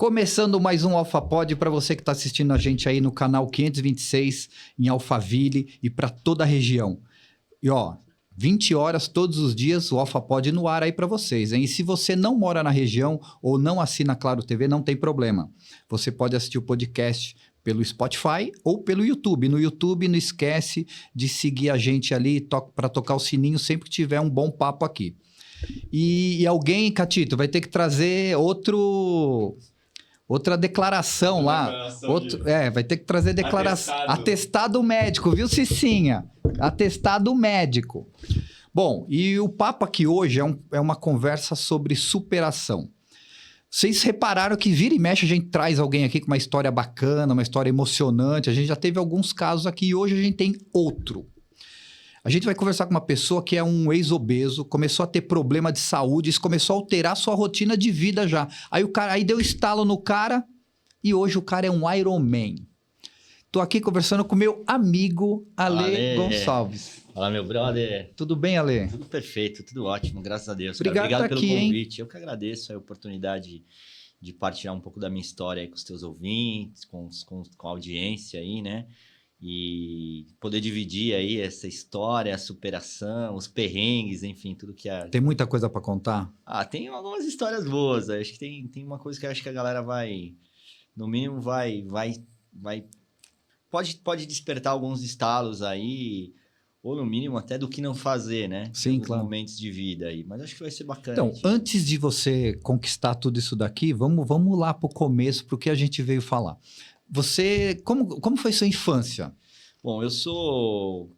Começando mais um AlphaPod para você que está assistindo a gente aí no canal 526 em Alphaville e para toda a região. E ó, 20 horas todos os dias o AlphaPod no ar aí para vocês, hein? E se você não mora na região ou não assina Claro TV, não tem problema. Você pode assistir o podcast pelo Spotify ou pelo YouTube. No YouTube, não esquece de seguir a gente ali para tocar o sininho sempre que tiver um bom papo aqui. E alguém, Catito, vai ter que trazer outra declaração lá. Vai ter que trazer declaração. Atestado médico, viu, Cicinha? Atestado médico. Bom, e o papo aqui hoje é uma conversa sobre superação. Vocês repararam que vira e mexe a gente traz alguém aqui com uma história bacana, uma história emocionante. A gente já teve alguns casos aqui e hoje a gente tem outro. A gente vai conversar com uma pessoa que é um ex-obeso, começou a ter problema de saúde, isso começou a alterar sua rotina de vida já. Aí deu estalo no cara e hoje o cara é um Iron Man. Tô aqui conversando com meu amigo Ale Gonçalves. Fala, meu brother. Tudo bem, Ale? Tudo perfeito, tudo ótimo, graças a Deus. Obrigado pelo aqui, convite. Hein? Eu que agradeço a oportunidade de partilhar um pouco da minha história aí com os teus ouvintes, com a audiência aí, né? E poder dividir aí essa história, a superação, os perrengues, enfim, tudo que é... Tem muita coisa para contar? Tem algumas histórias boas. Acho que tem uma coisa que eu acho que a galera vai, no mínimo, pode despertar alguns estalos aí, ou no mínimo até do que não fazer, né? Sim, claro. Momentos de vida aí. Mas acho que vai ser bacana. Então, antes de você conquistar tudo isso daqui, vamos lá pro começo, pro que a gente veio falar. Você, como foi sua infância? Bom, eu sou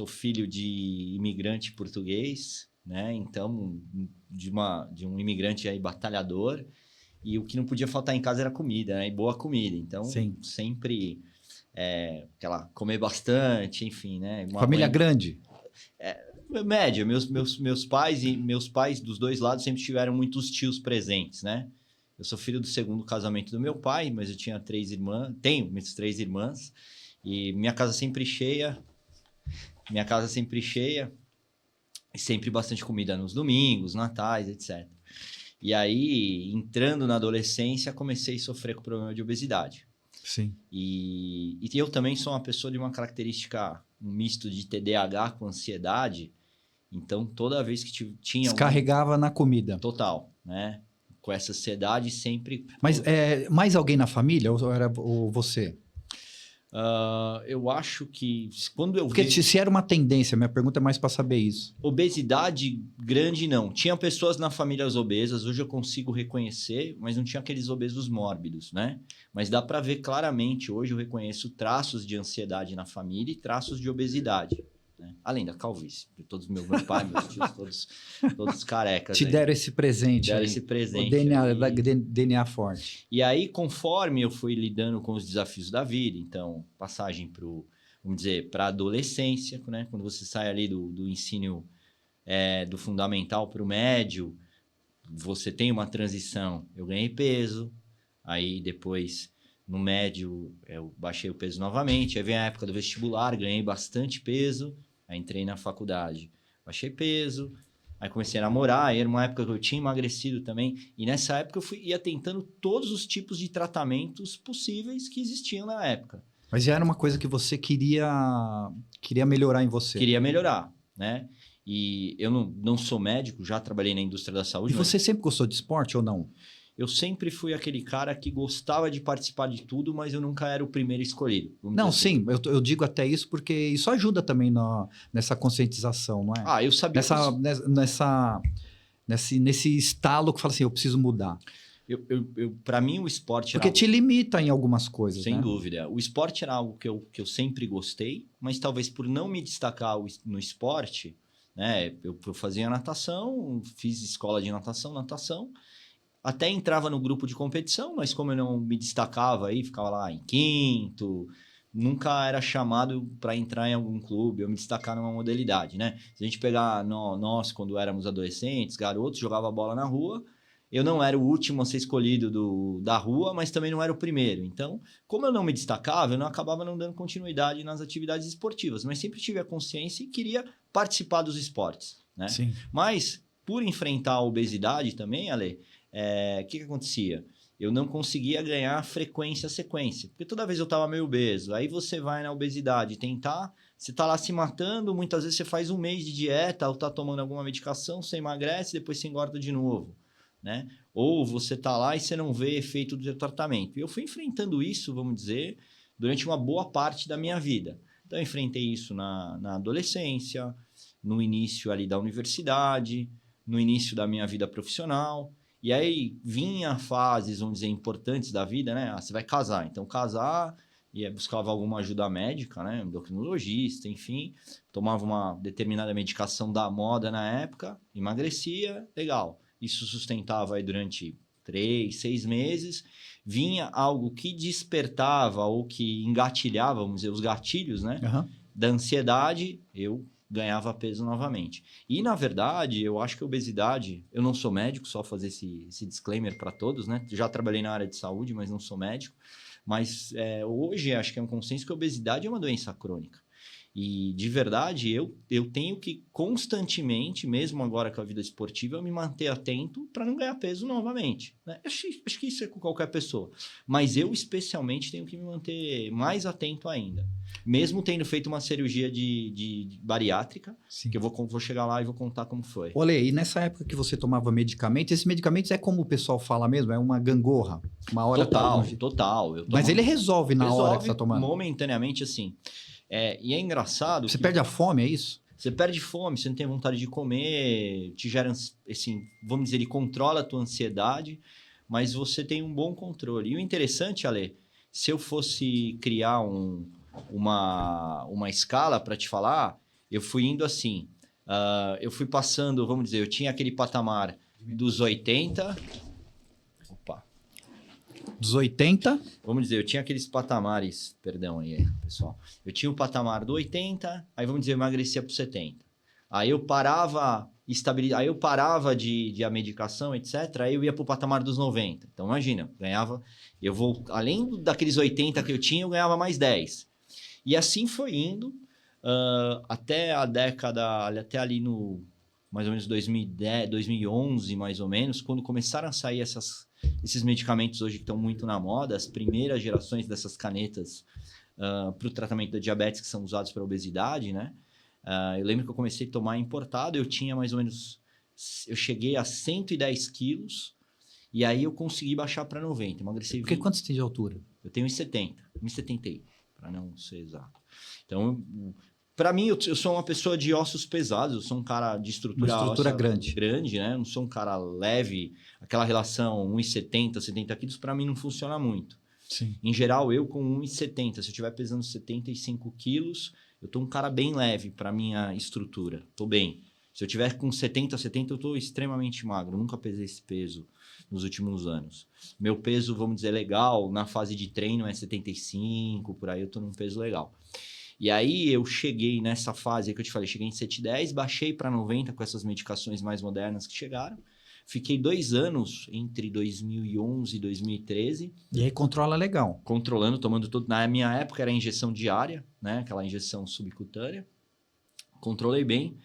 filho de imigrante português, né? Então, de um imigrante aí batalhador. E o que não podia faltar em casa era comida, né? E boa comida. Então, Sim. sempre comer bastante, enfim, né? Família grande? Média. Meus pais dos dois lados sempre tiveram muitos tios presentes, né? Eu sou filho do segundo casamento do meu pai, mas eu tinha 3 irmãs, tenho minhas 3 irmãs, e minha casa sempre cheia, e sempre bastante comida nos domingos, natais, etc. E aí, entrando na adolescência, comecei a sofrer com problema de obesidade. Sim. E eu também sou uma pessoa de uma característica, um misto de TDAH com ansiedade, então toda vez que tinha... Descarregava na comida. Total, né? Com essa ansiedade sempre... Mas mais alguém na família ou era você? Eu acho que quando eu Porque se era uma tendência, minha pergunta é mais para saber isso. Obesidade grande, não. Tinha pessoas na família obesas, hoje eu consigo reconhecer, mas não tinha aqueles obesos mórbidos, né? Mas dá para ver claramente, hoje eu reconheço traços de ansiedade na família e traços de obesidade. Né? Além da calvície, de todos meu pai, meus tios, todos carecas. Te deram esse presente. Deram esse presente. O DNA forte. E aí, conforme eu fui lidando com os desafios da vida, então, passagem para a adolescência, né? Quando você sai ali do ensino do fundamental para o médio, você tem uma transição. Eu ganhei peso, aí depois, no médio, eu baixei o peso novamente, aí vem a época do vestibular, ganhei bastante peso, aí entrei na faculdade, baixei peso, aí comecei a namorar, aí era uma época que eu tinha emagrecido também, e nessa época eu ia tentando todos os tipos de tratamentos possíveis que existiam na época. Mas já era uma coisa que você queria melhorar em você. Queria melhorar, né? E eu não sou médico, já trabalhei na indústria da saúde. E você sempre gostou de esporte ou não? Eu sempre fui aquele cara que gostava de participar de tudo, mas eu nunca era o primeiro escolhido. Não, sim, eu digo até isso porque isso ajuda também nessa conscientização, não é? Eu sabia nesse estalo que fala assim, eu preciso mudar. Para mim, o esporte porque era te limita em algumas coisas, sem né? dúvida. O esporte era algo que eu sempre gostei, mas talvez por não me destacar no esporte, né? Eu fazia natação, fiz escola de natação, até entrava no grupo de competição, mas como eu não me destacava aí, ficava lá em quinto, nunca era chamado para entrar em algum clube ou me destacar numa modalidade, né? Se a gente pegar nós, quando éramos adolescentes, garotos, jogava bola na rua, eu não era o último a ser escolhido da rua, mas também não era o primeiro. Então, como eu não me destacava, eu acabava não dando continuidade nas atividades esportivas, mas sempre tive a consciência e queria participar dos esportes, né? Sim. Mas, por enfrentar a obesidade também, Ale, o que acontecia? eu não conseguia ganhar frequência, sequência. Porque toda vez eu estava meio obeso. Aí você vai na obesidade tentar, você está lá se matando, muitas vezes você faz um mês de dieta ou está tomando alguma medicação, você emagrece, depois você engorda de novo, né? Ou você está lá e você não vê efeito do seu tratamento. E eu fui enfrentando isso, vamos dizer, durante uma boa parte da minha vida. Então, eu enfrentei isso na adolescência, no início ali da universidade, no início da minha vida profissional. E aí vinha fases, vamos dizer, importantes da vida, né? Você vai casar. Então, casar, e buscava alguma ajuda médica, né? Endocrinologista, enfim. Tomava uma determinada medicação da moda na época, emagrecia, legal. Isso sustentava aí durante 3, 6 meses. Vinha algo que despertava ou que engatilhava, vamos dizer, os gatilhos, né? Da ansiedade, eu ganhava peso novamente. E, na verdade, eu acho que a obesidade... Eu não sou médico, só fazer esse disclaimer para todos, né? Já trabalhei na área de saúde, mas não sou médico. Mas hoje, acho que é um consenso que a obesidade é uma doença crônica. E, de verdade, eu tenho que constantemente, mesmo agora com a vida esportiva, eu me manter atento para não ganhar peso novamente, né? Acho que isso é com qualquer pessoa. Mas eu, especialmente, tenho que me manter mais atento ainda. Mesmo tendo feito uma cirurgia de bariátrica, Sim. que eu vou chegar lá e vou contar como foi. Olha, e nessa época que você tomava medicamentos, esses medicamentos é como o pessoal fala mesmo, é uma gangorra. Uma hora Total. Mas ele resolve na hora que você está tomando? Momentaneamente, assim. E é engraçado... Você perde a fome, é isso? Você perde fome, você não tem vontade de comer, te gera, assim, vamos dizer, ele controla a tua ansiedade, mas você tem um bom controle. E o interessante, Ale, se eu fosse criar uma escala para te falar, eu fui indo assim, eu fui passando, vamos dizer, eu tinha aquele patamar dos 80... Dos 80? Vamos dizer, eu tinha aqueles patamares, perdão aí, pessoal. Eu tinha o patamar do 80, aí vamos dizer, eu emagrecia para 70. Aí eu parava, aí eu parava de a medicação, etc. Aí eu ia para o patamar dos 90. Então, imagina, ganhava, além daqueles 80 que eu tinha, eu ganhava mais 10. E assim foi indo, até a década, até ali no, mais ou menos 2010, 2011, mais ou menos, quando começaram a sair esses medicamentos hoje que estão muito na moda, as primeiras gerações dessas canetas para o tratamento da diabetes que são usados para obesidade, né? Eu lembro que eu comecei a tomar importado, eu tinha mais ou menos... Eu cheguei a 110 quilos e aí eu consegui baixar para 90, emagreci 20. Porque quanto você tem de altura? Eu tenho 1,70, 1,71, para não ser exato. Então... Para mim, eu sou uma pessoa de ossos pesados, eu sou um cara de estrutura grande, né? Eu não sou um cara leve, aquela relação 1,70, 70 quilos, para mim não funciona muito. Sim. Em geral, eu com 1,70, se eu estiver pesando 75 quilos, eu tô um cara bem leve para minha estrutura, tô bem. Se eu tiver com 70, eu tô extremamente magro, nunca pesei esse peso nos últimos anos. Meu peso, vamos dizer, legal, na fase de treino é 75, por aí eu tô num peso legal. E aí eu cheguei nessa fase que eu te falei, cheguei em 110, baixei para 90 com essas medicações mais modernas que chegaram. Fiquei 2 anos entre 2011 e 2013. E aí controla legal. Controlando, tomando tudo. Na minha época era injeção diária, né? Aquela injeção subcutânea. Controlei bem.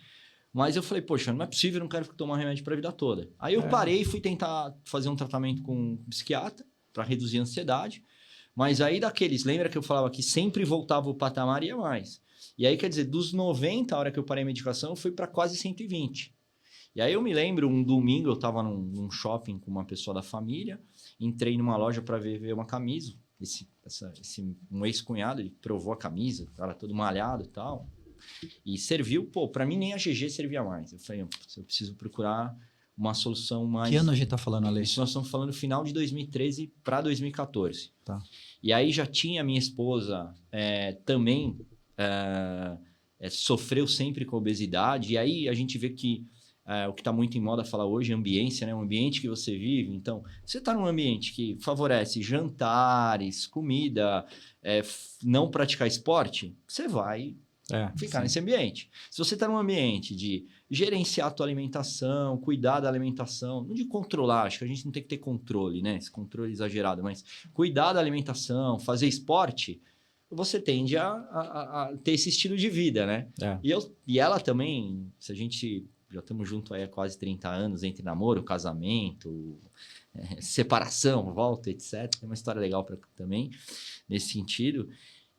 Mas eu falei, poxa, não é possível, eu não quero tomar remédio para a vida toda. Aí eu parei e fui tentar fazer um tratamento com um psiquiatra para reduzir a ansiedade. Mas aí lembra que eu falava que sempre voltava o patamar e ia mais. E aí, quer dizer, dos 90, a hora que eu parei a medicação, eu fui para quase 120. E aí eu me lembro, um domingo, eu estava num shopping com uma pessoa da família, entrei numa loja para ver uma camisa. Um ex-cunhado, ele provou a camisa, o cara todo malhado e tal. E serviu, para mim nem a GG servia mais. Eu falei, eu preciso procurar uma solução mais... Que ano a gente tá falando, Ale? Isso nós estamos falando final de 2013 para 2014. Tá. E aí já tinha minha esposa também sofreu sempre com obesidade. E aí a gente vê que o que está muito em moda falar hoje é ambiência, né? O ambiente que você vive. Então, você está num ambiente que favorece jantares, comida, não praticar esporte, você vai... ficar nesse ambiente. Se você está num ambiente de gerenciar a tua alimentação, cuidar da alimentação, não de controlar, acho que a gente não tem que ter controle, né? Esse controle exagerado, mas cuidar da alimentação, fazer esporte, você tende a ter esse estilo de vida, né? E ela também, se a gente já estamos juntos aí há quase 30 anos, entre namoro, casamento, separação, volta, etc. Tem uma história legal também nesse sentido.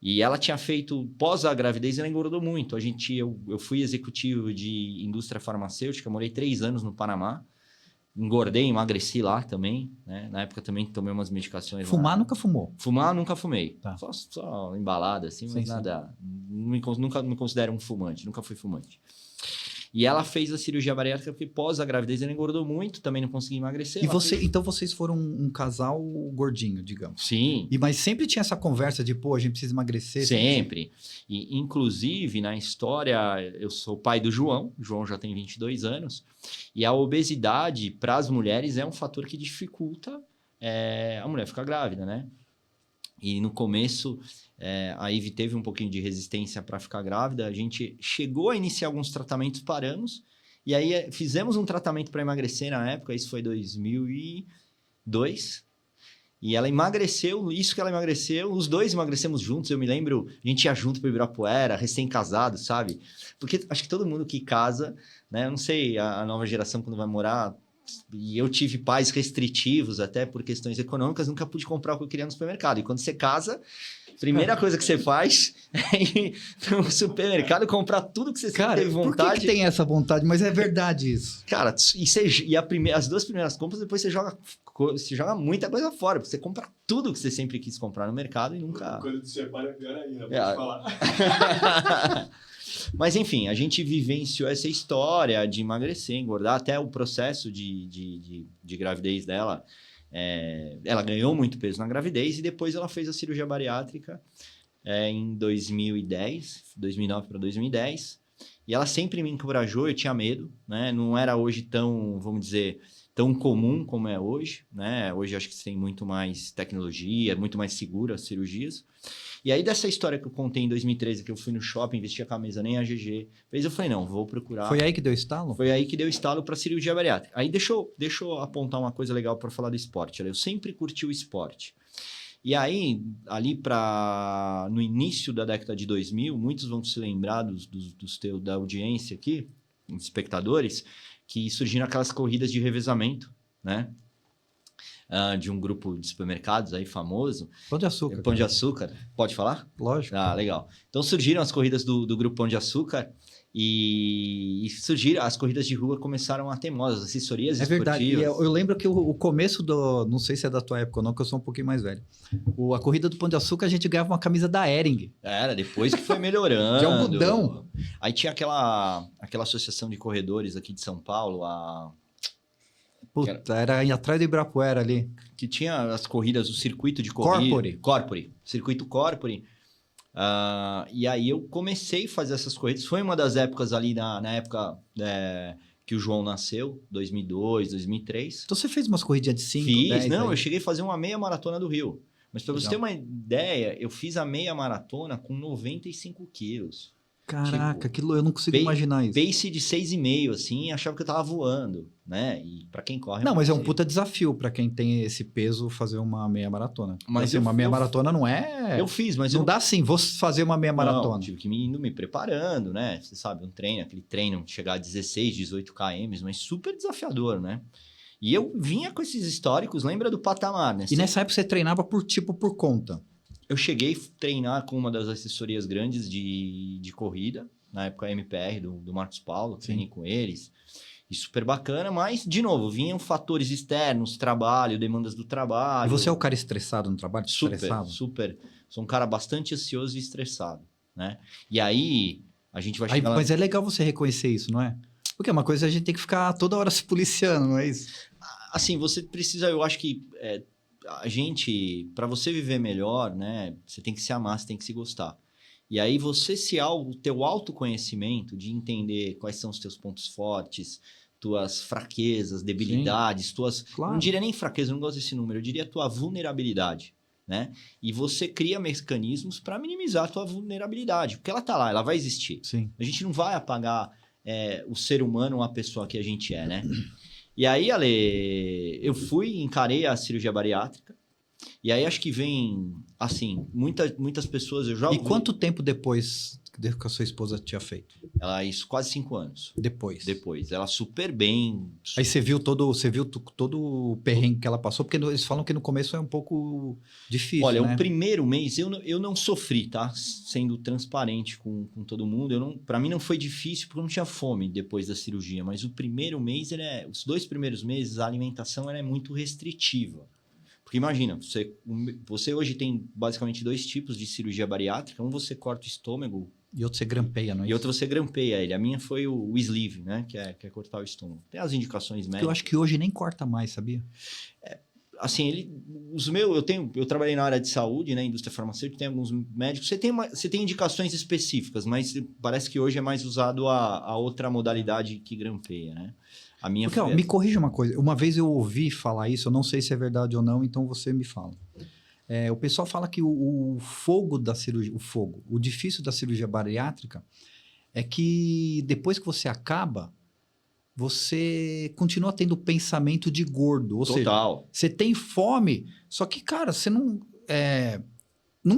E ela tinha feito, pós a gravidez, ela engordou muito. Eu fui executivo de indústria farmacêutica, morei 3 anos no Panamá. Engordei, emagreci lá também, né? Na época também tomei umas medicações. Fumar lá. nunca fumou? Fumar nunca fumei. Tá. Só embalada, assim, mas sim, nada. Nunca me considero um fumante, nunca fui fumante. E ela fez a cirurgia bariátrica porque pós a gravidez ela engordou muito, também não conseguia emagrecer. Então vocês foram um casal gordinho, digamos. Sim. Mas sempre tinha essa conversa de, pô, a gente precisa emagrecer. Sempre. E, inclusive, na história, eu sou pai do João. O João já tem 22 anos. E a obesidade, para as mulheres, é um fator que dificulta a mulher ficar grávida, né? E no começo, a Ivy teve um pouquinho de resistência para ficar grávida. A gente chegou a iniciar alguns tratamentos, paramos. E aí fizemos um tratamento para emagrecer na época. Isso foi 2002. E ela emagreceu, isso que ela emagreceu, os dois emagrecemos juntos. Eu me lembro, a gente ia junto para Ibirapuera, recém-casado, sabe? Porque acho que todo mundo que casa, né? Eu não sei, a nova geração quando vai morar... E eu tive pais restritivos até por questões econômicas, nunca pude comprar o que eu queria no supermercado. E quando você casa, a primeira coisa que você faz é ir no supermercado comprar tudo que você sempre teve vontade. Por que tem essa vontade? Mas é verdade isso. Cara, as 2 primeiras compras, depois você joga muita coisa fora. Você compra tudo que você sempre quis comprar no mercado e nunca... Quando te separa é pior ainda, pode falar. Mas, enfim, a gente vivenciou essa história de emagrecer, engordar, até o processo de gravidez dela. Ela ganhou muito peso na gravidez e depois ela fez a cirurgia bariátrica em 2009 para 2010. E ela sempre me encorajou, eu tinha medo, né? Não era hoje tão, vamos dizer, tão comum como é hoje, né? Hoje acho que tem muito mais tecnologia, muito mais segura as cirurgias. E aí, dessa história que eu contei em 2013, que eu fui no shopping, vestia a camisa, nem a GG fez, eu falei, não, vou procurar. Foi aí que deu estalo? Foi aí que deu estalo para cirurgia bariátrica. Aí, deixa eu apontar uma coisa legal para falar do esporte. Eu sempre curti o esporte. E aí, ali no início da década de 2000, muitos vão se lembrar da audiência aqui, dos espectadores, que surgiram aquelas corridas de revezamento, né? De um grupo de supermercados aí famoso. Pão de Açúcar. Pão de Açúcar. Pode falar? Lógico. Ah, legal. Então surgiram as corridas do grupo Pão de Açúcar e surgiram as corridas de rua, começaram a ter modas, assessorias esportivas. É verdade. E eu lembro que o começo não sei se é da tua época ou não, que eu sou um pouquinho mais velho. A corrida do Pão de Açúcar, a gente ganhava uma camisa da Hering. Era, depois que foi melhorando. De algodão. Aí tinha aquela associação de corredores aqui de São Paulo, Puta, era atrás do Ibirapuera ali. Que tinha as corridas, o circuito de corrida. Corpore. Circuito Corpore. E aí eu comecei a fazer essas corridas. Foi uma das épocas ali, na época que o João nasceu, 2002, 2003. Então você fez umas corridinhas de 5, Fiz, 10 não, aí. eu cheguei a fazer uma meia maratona do Rio. Mas para você ter uma ideia, eu fiz a meia maratona com 95 quilos. Caraca, aquilo eu não consigo imaginar isso. Pace de 6,5, assim, achava que eu tava voando, né? E pra quem corre... Não, mas é um puta desafio pra quem tem esse peso fazer uma meia maratona. Mas assim, uma meia maratona não é... Eu fiz, mas não dá assim, vou fazer uma meia maratona. Não, tive que me preparando, né? Você sabe, aquele treino de chegar a 16, 18 km, mas super desafiador, né? E eu vinha com esses históricos, lembra do patamar, né? E nessa época você treinava por conta? Eu cheguei a treinar com uma das assessorias grandes de corrida, na época a MPR do Marcos Paulo, treinei com eles, e super bacana, mas, de novo, vinham fatores externos, trabalho, demandas do trabalho. E você é o cara estressado no trabalho? Super. Sou um cara bastante ansioso e estressado, né? E aí, a gente vai chegar Mas é legal você reconhecer isso, não é? Porque é uma coisa que a gente tem que ficar toda hora se policiando, não é isso? Assim, você precisa, eu acho que... a gente, para você viver melhor, né, você tem que se amar, você tem que se gostar. E aí o teu autoconhecimento de entender quais são os teus pontos fortes, tuas fraquezas, debilidades, Claro. Não diria nem fraqueza, eu não gosto desse número, eu diria tua vulnerabilidade, né? E você cria mecanismos para minimizar a tua vulnerabilidade, porque ela tá lá, ela vai existir. Sim. A gente não vai apagar o ser humano, a pessoa que a gente é, né? E aí, Ale, eu encarei a cirurgia bariátrica, E aí acho que vem, assim, muitas pessoas... Eu já E ouvi- quanto tempo depois que a sua esposa tinha feito? Ela, isso, quase 5 anos Depois. Ela super bem. Aí você viu todo o perrengue que ela passou, porque eles falam que no começo é um pouco difícil, Olha, né? o primeiro mês eu não sofri, tá? Sendo transparente com todo mundo. Para mim não foi difícil porque eu não tinha fome depois da cirurgia. Mas o primeiro mês, os 2 primeiros meses, a alimentação ela é muito restritiva. Porque imagina, você hoje tem basicamente 2 tipos de cirurgia bariátrica. Um você corta o estômago E outro você grampeia, não é e outro você grampeia ele. A minha foi o sleeve, né? Que é cortar o estômago. Tem as indicações Que eu médicas. acho que hoje nem corta mais, sabia? Assim, eu trabalhei na área de saúde, né, indústria farmacêutica, tem alguns médicos, você tem indicações específicas, mas parece que hoje é mais usado a outra modalidade que grampeia, né? A minha Porque, ó, me corrija uma coisa. Uma vez eu ouvi falar isso, eu não sei se é verdade ou não, então você me fala. O pessoal fala que o fogo da cirurgia, o difícil da cirurgia bariátrica é que depois que você acaba, você continua tendo pensamento de gordo. Ou seja, Total. você tem fome, só que, cara, você não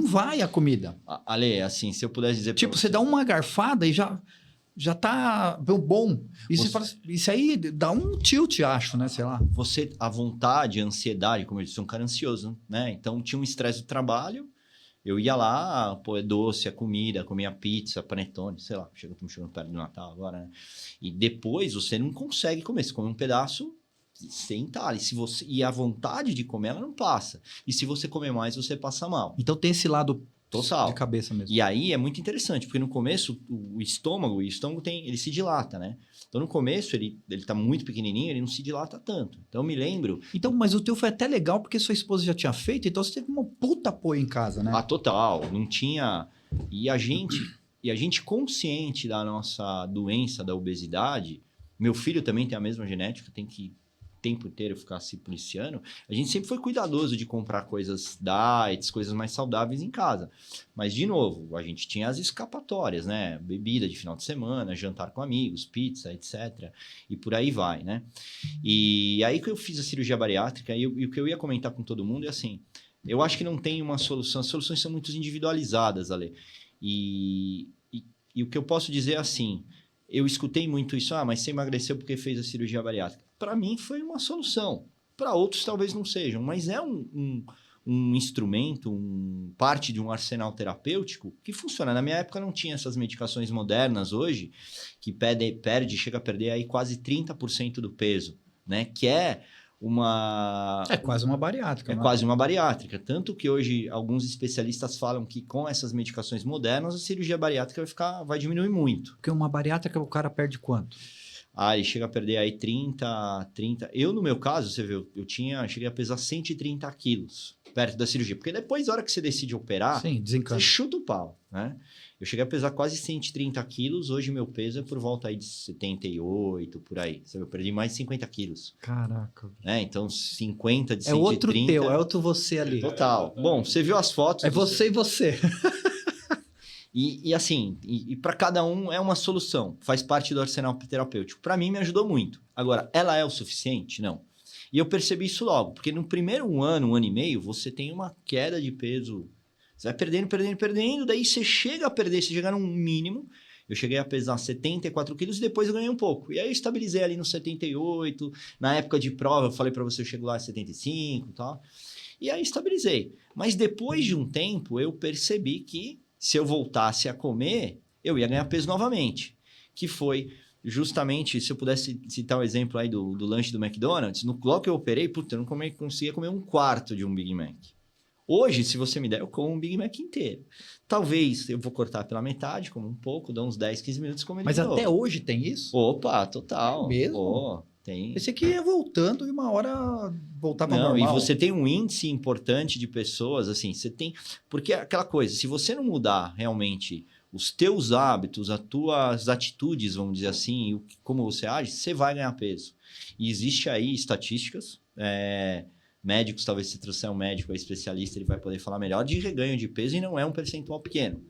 vai a comida. Ale, assim, se eu pudesse dizer... pra Tipo, você dá uma garfada e já tá bom. E você fala, isso aí dá um tilt, acho, né? Sei lá. a vontade, a ansiedade, como eu disse, sou um cara ansioso, né? Então, tinha um estresse do trabalho, eu ia lá, pô, é doce, a comida, comia pizza, panetone, sei lá, estamos chegando perto do Natal agora, né? E depois você não consegue comer, você come um pedaço sem talhe. E a vontade de comer, ela não passa. E se você comer mais, você passa mal. Então tem esse lado Total. de cabeça mesmo. E aí é muito interessante, porque no começo o estômago ele se dilata, né? Então no começo ele tá muito pequenininho, ele não se dilata tanto. Então eu me lembro... Então, mas o teu foi até legal porque sua esposa já tinha feito, então você teve um puta apoio em casa, né? Ah, total. Não tinha... E a gente consciente da nossa doença, da obesidade, meu filho também tem a mesma genética, tem que o tempo inteiro ficar se policiando, a gente sempre foi cuidadoso de comprar coisas diets, coisas mais saudáveis em casa. Mas, de novo, a gente tinha as escapatórias, né? Bebida de final de semana, jantar com amigos, pizza, etc. E por aí vai, né? E aí que eu fiz a cirurgia bariátrica, e o que eu ia comentar com todo mundo é assim, eu acho que não tem uma solução, as soluções são muito individualizadas, Ale. E o que eu posso dizer é assim, eu escutei muito isso, mas você emagreceu porque fez a cirurgia bariátrica. Para mim foi uma solução, para outros talvez não sejam, mas é um instrumento, parte de um arsenal terapêutico que funciona. Na minha época não tinha essas medicações modernas hoje, que chega a perder aí quase 30% do peso, né? Que é uma... É quase uma bariátrica. É quase uma bariátrica. Tanto que hoje alguns especialistas falam que com essas medicações modernas a cirurgia bariátrica vai diminuir muito. Porque uma bariátrica o cara perde quanto? Ele chega a perder aí 30... Eu, no meu caso, você viu, cheguei a pesar 130 quilos perto da cirurgia. Porque depois, na hora que você decide operar, sim, desencana. Você chuta o pau, né? Eu cheguei a pesar quase 130 quilos, hoje meu peso é por volta aí de 78, por aí. Eu perdi mais de 50 quilos. Caraca. Então, 50 de 130... É outro teu, é outro você ali. Total. Bom, você viu as fotos... É você e você. E assim, para cada um é uma solução, faz parte do arsenal terapêutico. Para mim, me ajudou muito. Agora, ela é o suficiente? Não. E eu percebi isso logo, porque no primeiro um ano e meio, você tem uma queda de peso. Você vai perdendo, daí você chega a perder, você chega num mínimo. Eu cheguei a pesar 74 quilos e depois eu ganhei um pouco. E aí eu estabilizei ali no 78. Na época de prova, eu falei para você, eu chego lá a 75 e tal. E aí estabilizei. Mas depois de um tempo, eu percebi que se eu voltasse a comer, eu ia ganhar peso novamente. Que foi justamente, se eu pudesse citar o exemplo aí do lanche do McDonald's, logo que eu operei, eu não conseguia comer um quarto de um Big Mac. Hoje, se você me der, eu como um Big Mac inteiro. Talvez eu vou cortar pela metade, como um pouco, dá uns 10, 15 minutos comendo. Mas até hoje tem isso? Opa, total. É mesmo? Tem. Esse aqui ia voltando e uma hora voltava normal. E você tem um índice importante de pessoas, assim, você tem... Porque é aquela coisa, se você não mudar realmente os teus hábitos, as tuas atitudes, vamos dizer assim, como você age, você vai ganhar peso. E existe aí estatísticas, médicos, talvez se trouxer um médico especialista, ele vai poder falar melhor, de reganho de peso, e não é um percentual pequeno.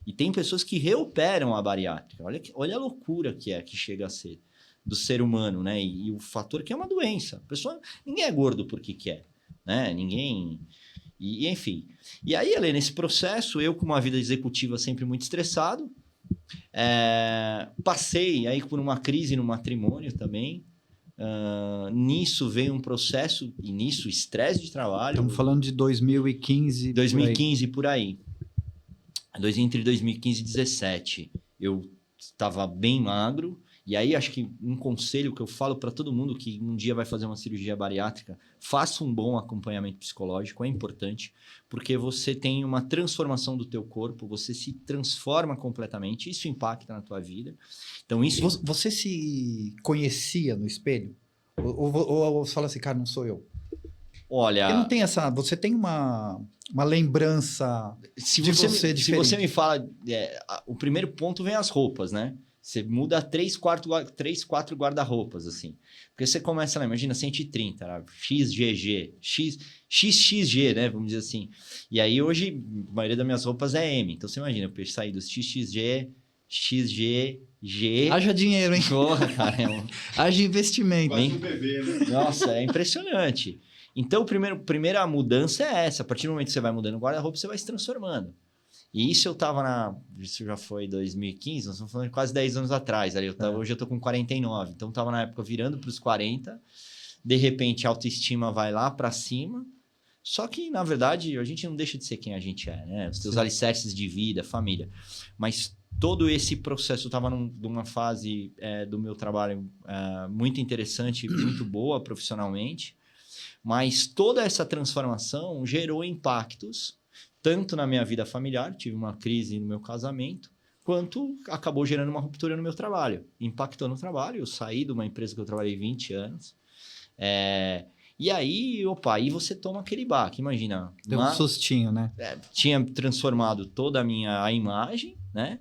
E tem pessoas que reoperam a bariátrica. Olha a loucura que chega a ser do ser humano, né? E o fator que é uma doença. Ninguém é gordo porque quer, né? Ninguém... E enfim. E aí, Ale, nesse processo, eu com uma vida executiva sempre muito estressado, passei aí por uma crise no matrimônio também. Nisso veio um processo, e nisso estresse de trabalho. Estamos falando de 2015. 2015 por aí. Entre 2015 e 2017, eu estava bem magro. E aí, acho que um conselho que eu falo para todo mundo que um dia vai fazer uma cirurgia bariátrica, faça um bom acompanhamento psicológico, é importante, porque você tem uma transformação do teu corpo, você se transforma completamente, isso impacta na tua vida. Então, isso... Você se conhecia no espelho? Ou você fala assim, cara, não sou eu? Olha... Porque não tem essa... Você tem uma lembrança de você diferente. Se você me fala... o primeiro ponto vem as roupas, né? Você muda 3, 4 guarda-roupas, assim. Porque você começa lá, imagina, 130, né? XGG, XXG, né? Vamos dizer assim. E aí, hoje, a maioria das minhas roupas é M. Então, você imagina, eu saí dos XXG, XG, G... Haja dinheiro, hein? Porra, cara. Haja investimento. Quase um bebê, né? Nossa, é impressionante. Então, a primeira mudança é essa. A partir do momento que você vai mudando o guarda-roupa, você vai se transformando. E isso eu tava isso já foi 2015, nós estamos falando de quase 10 anos atrás. Hoje eu tô com 49, então tava na época virando para os 40. De repente a autoestima vai lá para cima. Só que, na verdade, a gente não deixa de ser quem a gente é, né? Os teus alicerces de vida, família. Mas todo esse processo, eu tava numa fase do meu trabalho muito interessante, muito boa profissionalmente. Mas toda essa transformação gerou impactos tanto na minha vida familiar, tive uma crise no meu casamento, quanto acabou gerando uma ruptura no meu trabalho. Impactou no trabalho, eu saí de uma empresa que eu trabalhei 20 anos. E aí, aí você toma aquele baque, imagina. Deu um sustinho, né? Tinha transformado toda a imagem, né?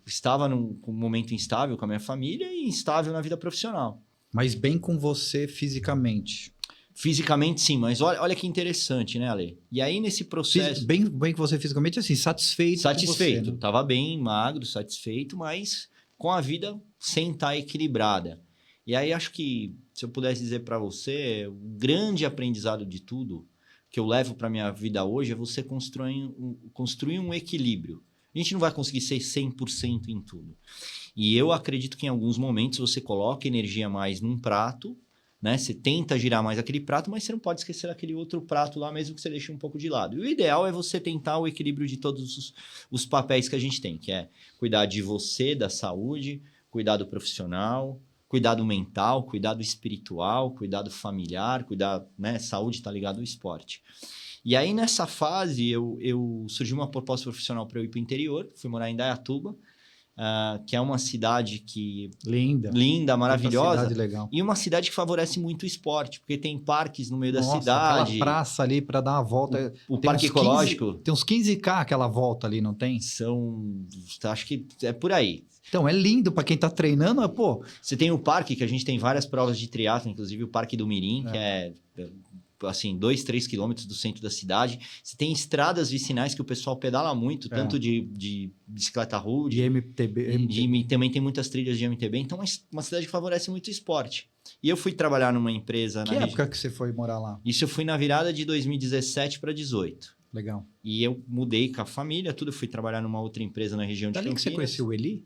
Estava num momento instável com a minha família e instável na vida profissional. Mas bem com você fisicamente. Fisicamente, sim, mas olha que interessante, né, Ale? E aí, nesse processo... Bem com você fisicamente, assim, satisfeito com você, né? Tava bem magro, satisfeito, mas com a vida sem estar equilibrada. E aí, acho que, se eu pudesse dizer para você, o grande aprendizado de tudo que eu levo para minha vida hoje é você construir um equilíbrio. A gente não vai conseguir ser 100% em tudo. E eu acredito que, em alguns momentos, você coloca energia mais num prato, né? Você tenta girar mais aquele prato, mas você não pode esquecer aquele outro prato lá, mesmo que você deixe um pouco de lado. E o ideal é você tentar o equilíbrio de todos os papéis que a gente tem, que é cuidar de você, da saúde, cuidar do profissional, cuidar do mental, cuidar do espiritual, cuidar do familiar, cuidar, né? Saúde está ligado ao esporte. E aí, nessa fase, surgiu uma proposta profissional para eu ir para o interior, fui morar em Indaiatuba, que é uma cidade linda, maravilhosa. Cidade legal. E uma cidade que favorece muito o esporte, porque tem parques no meio da cidade. Aquela praça ali para dar uma volta. O parque ecológico. Tem uns 15K aquela volta ali, não tem? Acho que é por aí. Então, é lindo para quem tá treinando, mas, pô... Você tem o parque, que a gente tem várias provas de triatlo, inclusive o Parque do Mirim, que é assim, 2, 3 quilômetros do centro da cidade. Você tem estradas vicinais que o pessoal pedala muito, tanto de bicicleta road, de MTB. Também tem muitas trilhas de MTB. Então, é uma cidade que favorece muito o esporte. E eu fui trabalhar numa empresa... Que época que você foi morar lá? Isso eu fui na virada de 2017 para 2018. Legal. E eu mudei com a família, tudo. Eu fui trabalhar numa outra empresa na região de Campinas. Ali que você conheceu o Eli?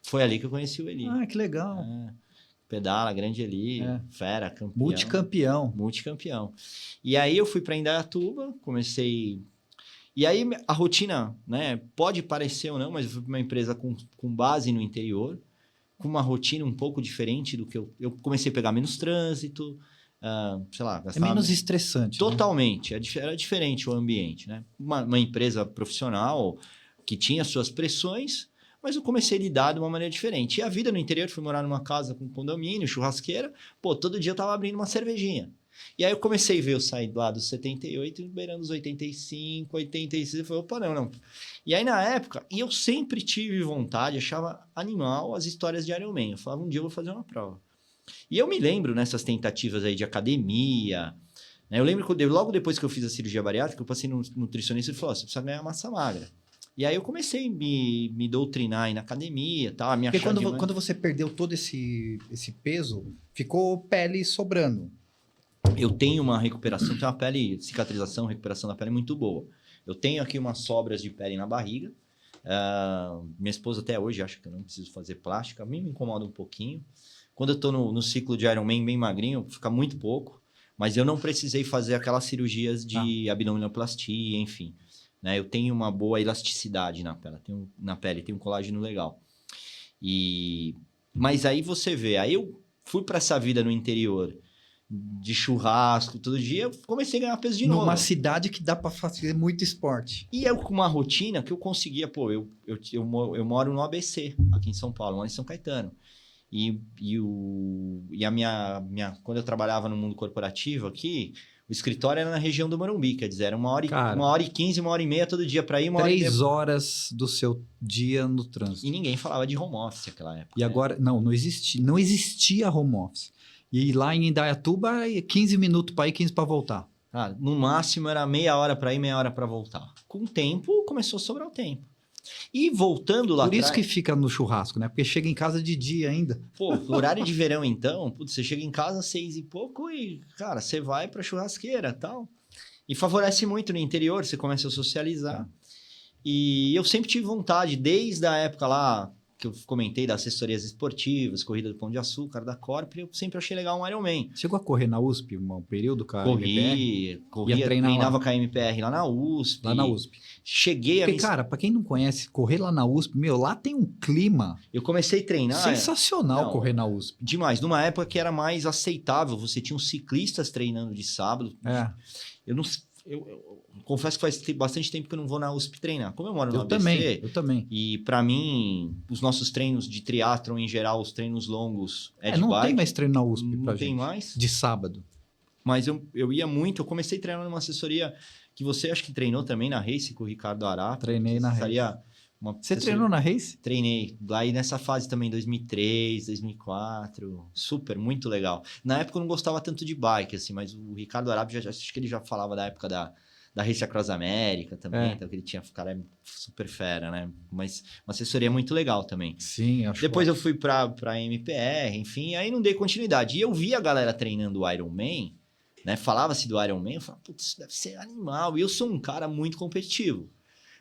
Foi ali que eu conheci o Eli. Ah, que legal. Pedala, grande Eli, fera, campeão. Multicampeão. E aí eu fui para Indaiatuba, comecei... E aí a rotina, né, pode parecer ou não, mas eu fui para uma empresa com base no interior, com uma rotina um pouco diferente do que eu comecei a pegar menos trânsito, sei lá... É menos estressante. Totalmente, né? Era diferente o ambiente, né? Uma empresa profissional que tinha suas pressões, mas eu comecei a lidar de uma maneira diferente. E a vida no interior, fui morar numa casa com condomínio, churrasqueira, todo dia eu tava abrindo uma cervejinha. E aí eu comecei a ver, eu saí lá dos 78, beirando os 85, 86, eu falei, opa, não. E aí na época, e eu sempre tive vontade, achava animal as histórias de Ironman. Eu falava, um dia eu vou fazer uma prova. E eu me lembro nessas tentativas aí de academia, né? Eu lembro que logo depois que eu fiz a cirurgia bariátrica, eu passei no nutricionista e ele falou, você precisa ganhar massa magra. E aí eu comecei a me doutrinar aí na academia, tá? Porque quando você perdeu todo esse peso, ficou pele sobrando. eu tenho uma recuperação, tenho uma pele, cicatrização, recuperação da pele muito boa. Eu tenho aqui umas sobras de pele na barriga. Minha esposa até hoje acha que eu não preciso fazer plástica. A mim me incomoda um pouquinho. Quando eu tô no ciclo de Ironman bem magrinho, fica muito pouco. Mas eu não precisei fazer aquelas cirurgias de abdominoplastia, enfim. Né? Eu tenho uma boa elasticidade na pele, tenho um colágeno legal. Mas aí você vê, aí eu fui para essa vida no interior, de churrasco todo dia, eu comecei a ganhar peso de novo. Numa cidade que dá para fazer muito esporte. E eu com uma rotina que eu conseguia, eu moro no ABC, aqui em São Paulo, moro em São Caetano. E a minha quando eu trabalhava no mundo corporativo aqui, o escritório era na região do Morumbi, quer dizer, era 1h15, 1h30 todo dia para ir, 3 horas do seu dia no trânsito. E ninguém falava de home office naquela época. E agora, não existia home office. E lá em Indaiatuba, 15 minutos para ir, 15 para voltar. Cara, no máximo era meia hora para ir, meia hora para voltar. Com o tempo, começou a sobrar o tempo. E voltando lá atrás... Por isso que fica no churrasco, né? Porque chega em casa de dia ainda. Pô, horário de verão então, você chega em casa às 6 e pouco e, cara, você vai pra churrasqueira e tal. E favorece muito no interior, você começa a socializar. E eu sempre tive vontade, desde a época lá que eu comentei das assessorias esportivas, corrida do Pão de Açúcar, da Corp, eu sempre achei legal um Ironman. Chegou a correr na USP um período, cara? Corria, treinava com a MPR lá na USP. Lá na USP. Porque, cara, pra quem não conhece, correr lá na USP, lá tem um clima... Eu comecei a treinar... Sensacional correr na USP. Demais. Numa época que era mais aceitável, você tinha uns ciclistas treinando de sábado. Eu confesso que faz bastante tempo que eu não vou na USP treinar. Como eu moro no ABC... Eu também. E pra mim, os nossos treinos de triatlon em geral, os treinos longos de não bike... tem mais treino na USP pra gente. Não tem mais? De sábado. Mas eu ia muito. Eu comecei treinando numa assessoria que você acho que treinou também na Race com o Ricardo Ará. Treinei na Race. Você treinou na Race? Treinei. Lá e nessa fase também, 2003, 2004. Super, muito legal. Na época eu não gostava tanto de bike, assim, mas o Ricardo Ará, acho que ele já falava da época da Race Across América também, então que ele tinha, cara, super fera, né? Mas uma assessoria muito legal também. Sim, acho. Depois eu fui pra MPR, enfim, aí não dei continuidade. E eu vi a galera treinando o Ironman, né? Falava-se do Ironman, eu falava, putz, isso deve ser animal. E eu sou um cara muito competitivo.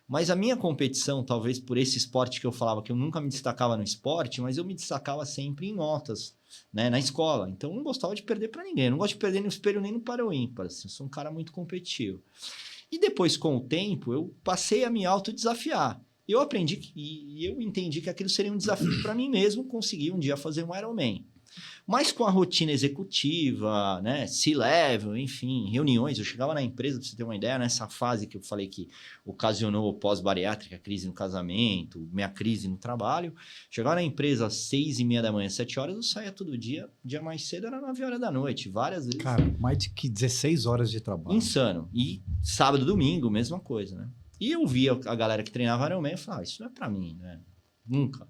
Mas a minha competição, talvez por esse esporte que eu falava, que eu nunca me destacava no esporte, mas eu me destacava sempre em notas, né, na escola. Então, eu não gostava de perder para ninguém. Eu não gosto de perder no espelho nem no para o ímpar. Assim, eu sou um cara muito competitivo. E depois, com o tempo, eu passei a me autodesafiar. Eu aprendi e eu entendi que aquilo seria um desafio para mim mesmo conseguir um dia fazer um Ironman. Mas com a rotina executiva, né, C-level, enfim, reuniões, eu chegava na empresa, para você ter uma ideia, nessa fase que eu falei que ocasionou pós-bariátrica, crise no casamento, minha crise no trabalho, chegava na empresa às 6h30 da manhã, 7 horas, eu saía todo dia mais cedo era 9 horas da noite, várias vezes. Cara, mais de que 16 horas de trabalho. Insano. E sábado, domingo, mesma coisa, né? E eu via a galera que treinava Ironman e falava, isso não é para mim, né? Nunca.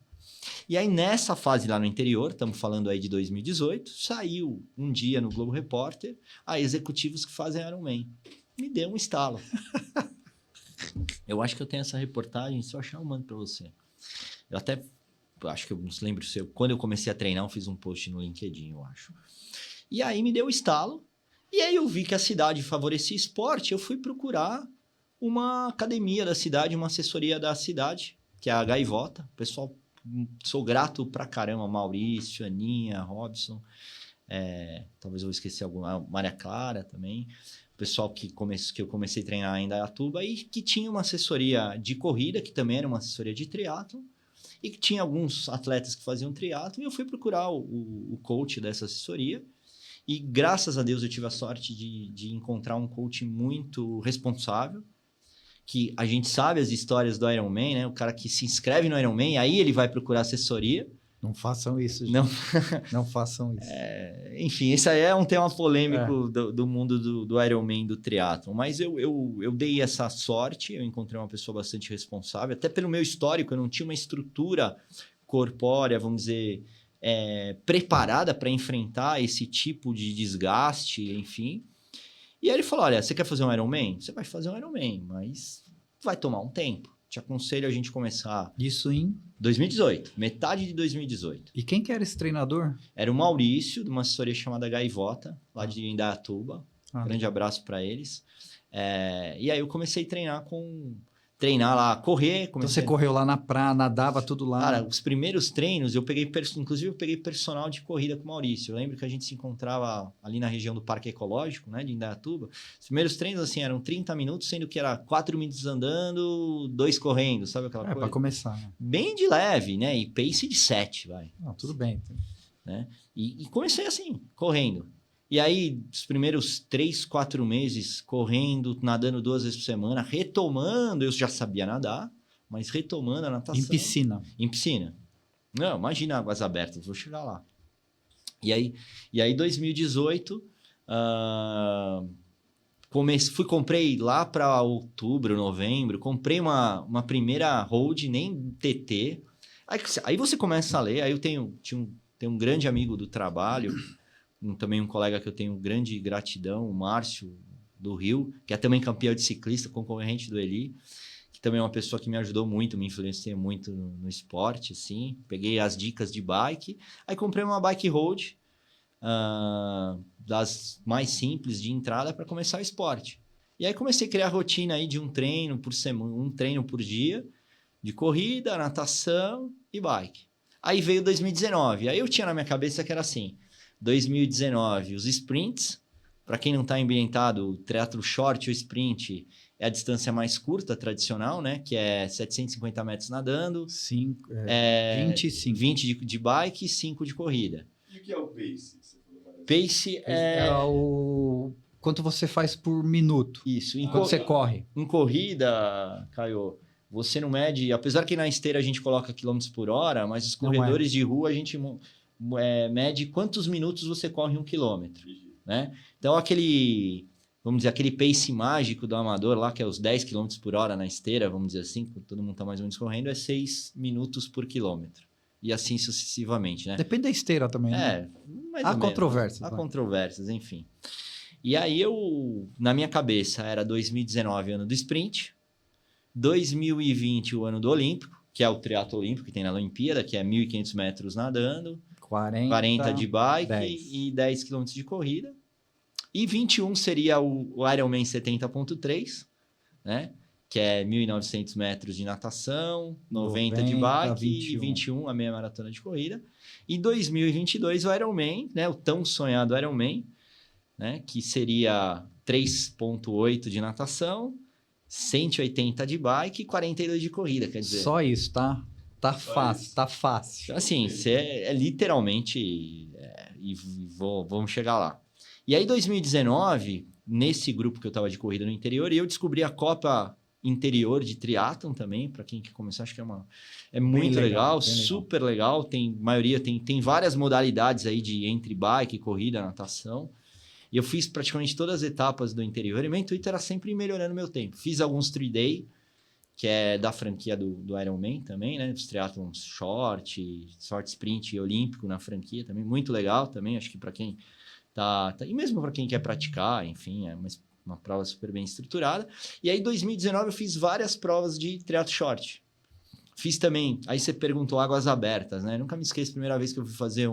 E aí, nessa fase lá no interior, estamos falando aí de 2018, saiu um dia no Globo Repórter, executivos que fazem Ironman. Me deu um estalo. Eu acho que eu tenho essa reportagem, se eu achar, eu mando para você. Eu até, acho que eu não lembro se quando eu comecei a treinar, eu fiz um post no LinkedIn, eu acho. E aí me deu o estalo, e aí eu vi que a cidade favorecia esporte, eu fui procurar uma academia da cidade, uma assessoria da cidade, que é a Gaivota, o pessoal... Sou grato pra caramba, Maurício, Aninha, Robson, talvez eu vou esquecer alguma, Maria Clara também, o pessoal que eu comecei a treinar ainda em Indaiatuba e que tinha uma assessoria de corrida, que também era uma assessoria de triatlon, e que tinha alguns atletas que faziam triatlon, e eu fui procurar o coach dessa assessoria, e graças a Deus eu tive a sorte de encontrar um coach muito responsável, que a gente sabe as histórias do Ironman, né? O cara que se inscreve no Ironman, aí ele vai procurar assessoria. Não façam isso, gente. Não façam isso. Enfim, esse aí é um tema polêmico do mundo do Ironman, do triatlon. Mas eu dei essa sorte, eu encontrei uma pessoa bastante responsável, até pelo meu histórico, eu não tinha uma estrutura corpórea, vamos dizer, preparada para enfrentar esse tipo de desgaste, enfim. E aí ele falou, olha, você quer fazer um Ironman? Você vai fazer um Ironman, mas vai tomar um tempo. te aconselho a gente começar... Isso em... 2018, metade de 2018. E quem que era esse treinador? Era o Maurício, de uma assessoria chamada Gaivota, lá de Indaiatuba. Grande abraço para eles. E aí eu comecei a treinar lá, correr. Então você correu lá na praia, nadava tudo lá. Cara, os primeiros treinos, inclusive eu peguei personal de corrida com o Maurício. Eu lembro que a gente se encontrava ali na região do Parque Ecológico, né, de Indaiatuba. Os primeiros treinos, assim, eram 30 minutos, sendo que era 4 minutos andando, 2 correndo, sabe aquela coisa? Para começar. Né? Bem de leve, né? E pace de 7, vai. Não, tudo bem. Né? E comecei assim, correndo. E aí, os primeiros 3, 4 meses correndo, nadando 2 vezes por semana, retomando, eu já sabia nadar, mas retomando a natação. Em piscina? Em piscina. Não, imagina águas abertas, vou chegar lá. E aí 2018, comprei lá para outubro, novembro, comprei uma primeira hold, nem TT. Aí você começa a ler, aí eu tenho um grande amigo do trabalho, também um colega que eu tenho grande gratidão, o Márcio, do Rio, que é também campeão de ciclista, concorrente do Eli, que também é uma pessoa que me ajudou muito, me influenciou muito no esporte, assim. Peguei as dicas de bike, aí comprei uma bike road, das mais simples de entrada para começar o esporte. E aí comecei a criar a rotina aí de um treino por semana, um treino por dia, de corrida, natação e bike. Aí veio 2019, aí eu tinha na minha cabeça que era assim... 2019, os sprints. Para quem não está ambientado, o triatlo short ou sprint é a distância mais curta, tradicional, né? Que é 750 metros nadando. 25. 20 de bike e 5 de corrida. E o que é o pace? Pace é o... Quanto você faz por minuto. Isso. Quando você corre. Em corrida, Caio, você não mede... Apesar que na esteira a gente coloca quilômetros por hora, mas os corredores de rua a gente... mede quantos minutos você corre 1 quilômetro, né? Então, vamos dizer, aquele pace mágico do amador lá, que é os 10 km por hora na esteira, vamos dizer assim, todo mundo está mais ou menos correndo, é 6 minutos por quilômetro. E assim sucessivamente, né? Depende da esteira também, né? Há controvérsias. Há controvérsias, enfim. E aí na minha cabeça, era 2019, ano do sprint, 2020, o ano do Olímpico, que é o triatlo olímpico que tem na Olimpíada, que é 1.500 metros nadando, 40 de bike 10. E 10 km de corrida. E 21 seria o Ironman 70.3, né? Que é 1.900 metros de natação, 90 de bike 21. E 21 a meia maratona de corrida. E 2022 o Ironman, né? O tão sonhado Ironman, né? Que seria 3.8 de natação, 180 de bike e 42 de corrida, quer dizer... Só isso, tá? Tá fácil, tá fácil. Assim, você literalmente... e vamos chegar lá. E aí, 2019, nesse grupo que eu tava de corrida no interior, eu descobri a Copa Interior de Triathlon também, para quem quer começar, acho que é muito legal, super legal. Tem várias modalidades aí entre bike, corrida, natação. E eu fiz praticamente todas as etapas do interior e meu intuito era sempre ir melhorando meu tempo. Fiz alguns 3-day, que é da franquia do Ironman também, né? Os triatlons short sprint e olímpico na franquia também. Muito legal também, acho que para quem tá... E mesmo para quem quer praticar, enfim, é uma prova super bem estruturada. E aí, em 2019, eu fiz várias provas de triatlo short. Fiz também... Aí você perguntou águas abertas, né? Nunca me esqueço a primeira vez que eu fui fazer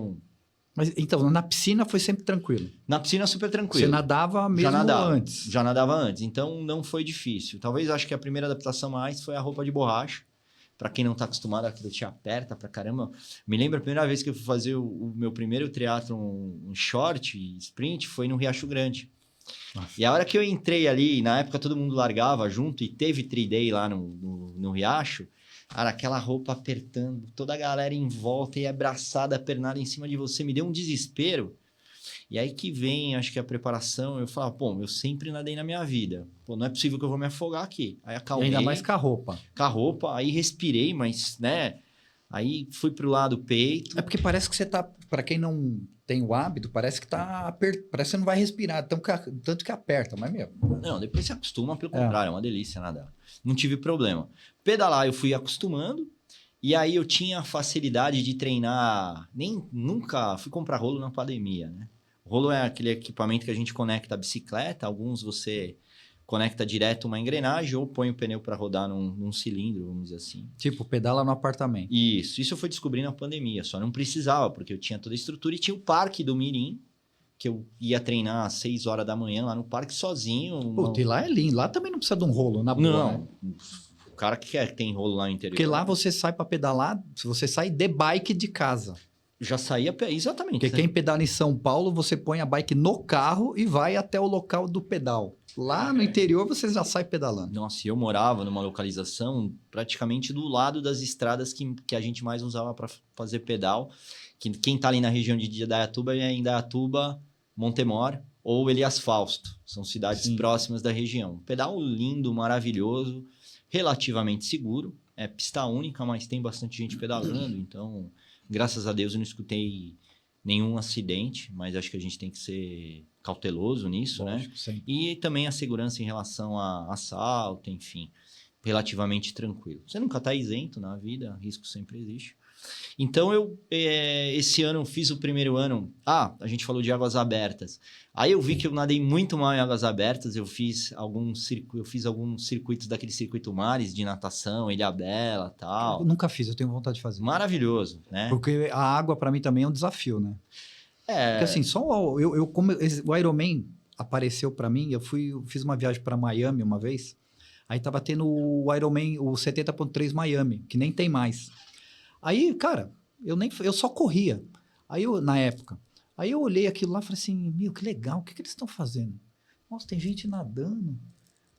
Mas, então, na piscina foi sempre tranquilo? Na piscina super tranquilo. Você nadava mesmo antes? Já nadava antes, então não foi difícil. Talvez, acho que a primeira adaptação mais foi a roupa de borracha. Para quem não está acostumado, aquilo te aperta pra caramba. Me lembro a primeira vez que eu fui fazer o meu primeiro triatlon short, sprint, foi no Riacho Grande. Nossa. E a hora que eu entrei ali, na época todo mundo largava junto e teve 3-day lá no Riacho, cara, aquela roupa apertando, toda a galera em volta e abraçada, pernada em cima de você, me deu um desespero. E aí que vem, acho que a preparação, eu falava, pô, eu sempre nadei na minha vida. Pô, não é possível que eu vou me afogar aqui. Aí acalmei. E ainda mais com a roupa. Com a roupa, aí respirei, mas, né, aí fui pro lado peito. É porque parece que você tá, pra quem não tem o hábito, parece que tá parece que você não vai respirar, tanto que aperta, mas mesmo. Não, depois você acostuma, pelo contrário, é uma delícia nadar. Não tive problema. Pedalar eu fui acostumando, e aí eu tinha facilidade de treinar, nunca fui comprar rolo na academia, né? O rolo é aquele equipamento que a gente conecta a bicicleta, alguns você conecta direto uma engrenagem ou põe o pneu para rodar num cilindro, vamos dizer assim. Tipo, pedala no apartamento. Isso eu fui descobrir na pandemia, só não precisava, porque eu tinha toda a estrutura e tinha o parque do Mirim, que eu ia treinar às 6 horas da manhã lá no parque sozinho. Puta, e lá é lindo. Lá também não precisa de um rolo, na boa, Não, né? o cara que quer que tem rolo lá no interior. Porque lá você sai pra pedalar, você sai de bike de casa. Já saía... Exatamente. Porque quem pedala em São Paulo, você põe a bike no carro e vai até o local do pedal. Lá no interior, você já sai pedalando. Nossa, eu morava numa localização praticamente do lado das estradas que a gente mais usava para fazer pedal. Quem tá ali na região de Indaiatuba é Indaiatuba, Montemor ou Elias Fausto. São cidades próximas da região. Pedal lindo, maravilhoso, relativamente seguro. É pista única, mas tem bastante gente pedalando, então... Graças a Deus eu não escutei nenhum acidente, mas acho que a gente tem que ser cauteloso nisso, Lógico, né? sim. E também a segurança em relação a assalto, enfim, relativamente tranquilo. Você nunca está isento na vida, risco sempre existe. Então, esse ano, fiz o primeiro ano... a gente falou de águas abertas. Aí eu vi que eu nadei muito mal em águas abertas, eu fiz alguns circuitos daquele circuito mares de natação, Ilhabela e tal. Eu nunca fiz, eu tenho vontade de fazer. Maravilhoso, né? Porque a água, para mim, também é um desafio, né? Porque assim, só o Ironman apareceu para mim, eu fiz uma viagem para Miami uma vez, aí tava tendo o Ironman, o 70.3 Miami, que nem tem mais. Aí, cara, eu só corria. Aí na época. Aí eu olhei aquilo lá e falei assim, meu, que legal, o que eles estão fazendo? Nossa, tem gente nadando.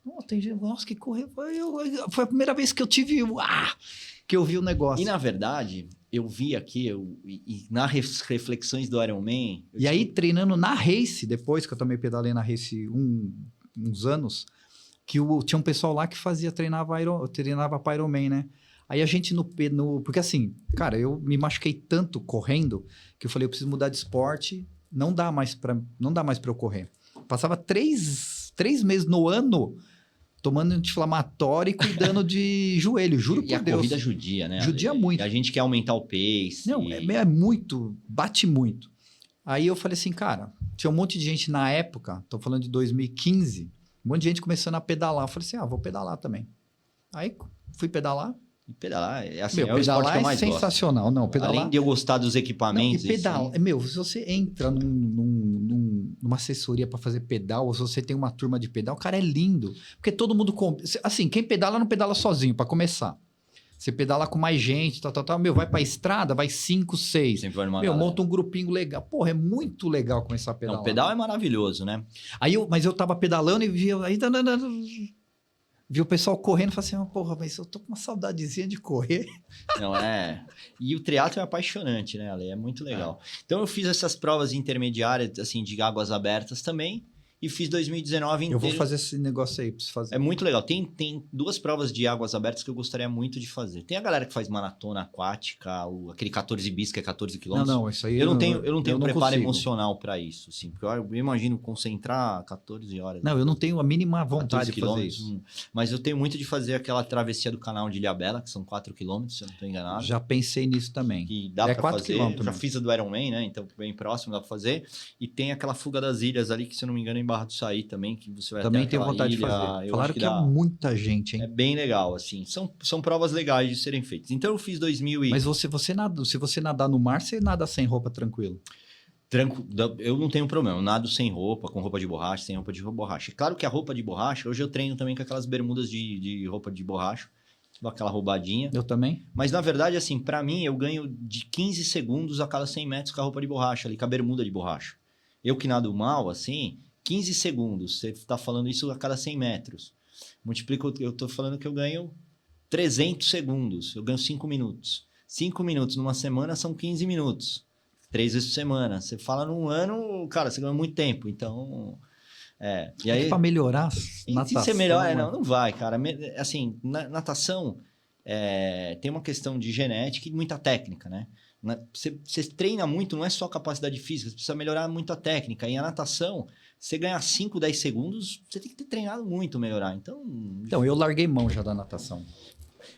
Nossa, tem gente, nossa, que correu. Foi a primeira vez que eu tive, que eu vi o negócio. E na verdade, eu vi aqui, nas reflexões do Ironman... E aí, treinando na Race, depois que eu também pedalei na Race uns anos, que tinha um pessoal lá que treinava para Ironman, né? Aí a gente porque assim, cara, eu me machuquei tanto correndo que eu falei, eu preciso mudar de esporte, não dá mais para eu correr. Passava 3 meses no ano tomando anti-inflamatório e cuidando de joelho, juro por Deus. E a corrida judia, né? Judia muito. E a gente quer aumentar o pace. Não, é muito, bate muito. Aí eu falei assim, cara, tinha um monte de gente na época, tô falando de 2015, um monte de gente começando a pedalar. Eu falei assim, vou pedalar também. Aí fui pedalar. E pedalar, assim, o esporte que eu mais sensacional. Gosto. Não, pedalar... Além de eu gostar dos equipamentos... Não, e pedal, se você entra numa assessoria para fazer pedal, ou se você tem uma turma de pedal, cara, é lindo. Porque todo mundo... Assim, quem pedala não pedala sozinho, para começar. Você pedala com mais gente, tal. Vai pra estrada, vai 5, 6. Monta um grupinho legal. Porra, é muito legal começar a pedalar. O pedal é maravilhoso, né? Mas eu tava pedalando e via... Vi o pessoal correndo e falei assim, porra, mas eu tô com uma saudadezinha de correr. Não, E o triatlo é apaixonante, né, Ale? É muito legal. Então, eu fiz essas provas intermediárias, assim, de águas abertas também. E fiz 2019 inteiro. Eu vou fazer esse negócio aí, preciso fazer. É muito legal. Tem 2 provas de águas abertas que eu gostaria muito de fazer. Tem a galera que faz maratona aquática, aquele 14 bis, que é 14 quilômetros. Não, isso aí eu não tenho preparo consigo. Emocional para isso, assim. Porque eu imagino concentrar 14 horas. Não, eu não tenho a mínima vontade de fazer isso. Mas eu tenho muito de fazer aquela travessia do canal de Ilhabela, que são 4 quilômetros, se eu não estou enganado. Já pensei nisso também. Que dá para fazer. Eu já fiz a do Ironman, né? Então, bem próximo, dá para fazer. E tem aquela fuga das ilhas ali, que se eu não me engano é em Barra do Saí também, que você vai também tenho vontade de fazer. Falaram que é muita gente, hein? É bem legal, assim. São provas legais de serem feitas. Então, eu fiz 2000 e... Mas se você nadar no mar, você nada sem roupa tranquilo? Eu não tenho problema. Eu nado sem roupa, com roupa de borracha, sem roupa de borracha. Claro que a roupa de borracha, hoje eu treino também com aquelas bermudas de roupa de borracha. Aquela roubadinha. Eu também. Mas, na verdade, assim, pra mim, eu ganho de 15 segundos a cada 100 metros com a roupa de borracha ali, com a bermuda de borracha. Eu que nado mal, assim... 15 segundos, você está falando isso a cada 100 metros. Multiplica, eu estou falando que eu ganho 300 segundos, eu ganho 5 minutos. 5 minutos numa semana são 15 minutos. 3 vezes por semana. Você fala num ano, cara, você ganha muito tempo. Então, E aí, para melhorar natação... Se você melhora, não vai, cara. Assim, natação tem uma questão de genética e muita técnica, né? Você treina muito, não é só capacidade física, você precisa melhorar muito a técnica. E a natação... Você ganhar 5, 10 segundos, você tem que ter treinado muito melhorar. Então, eu larguei mão já da natação.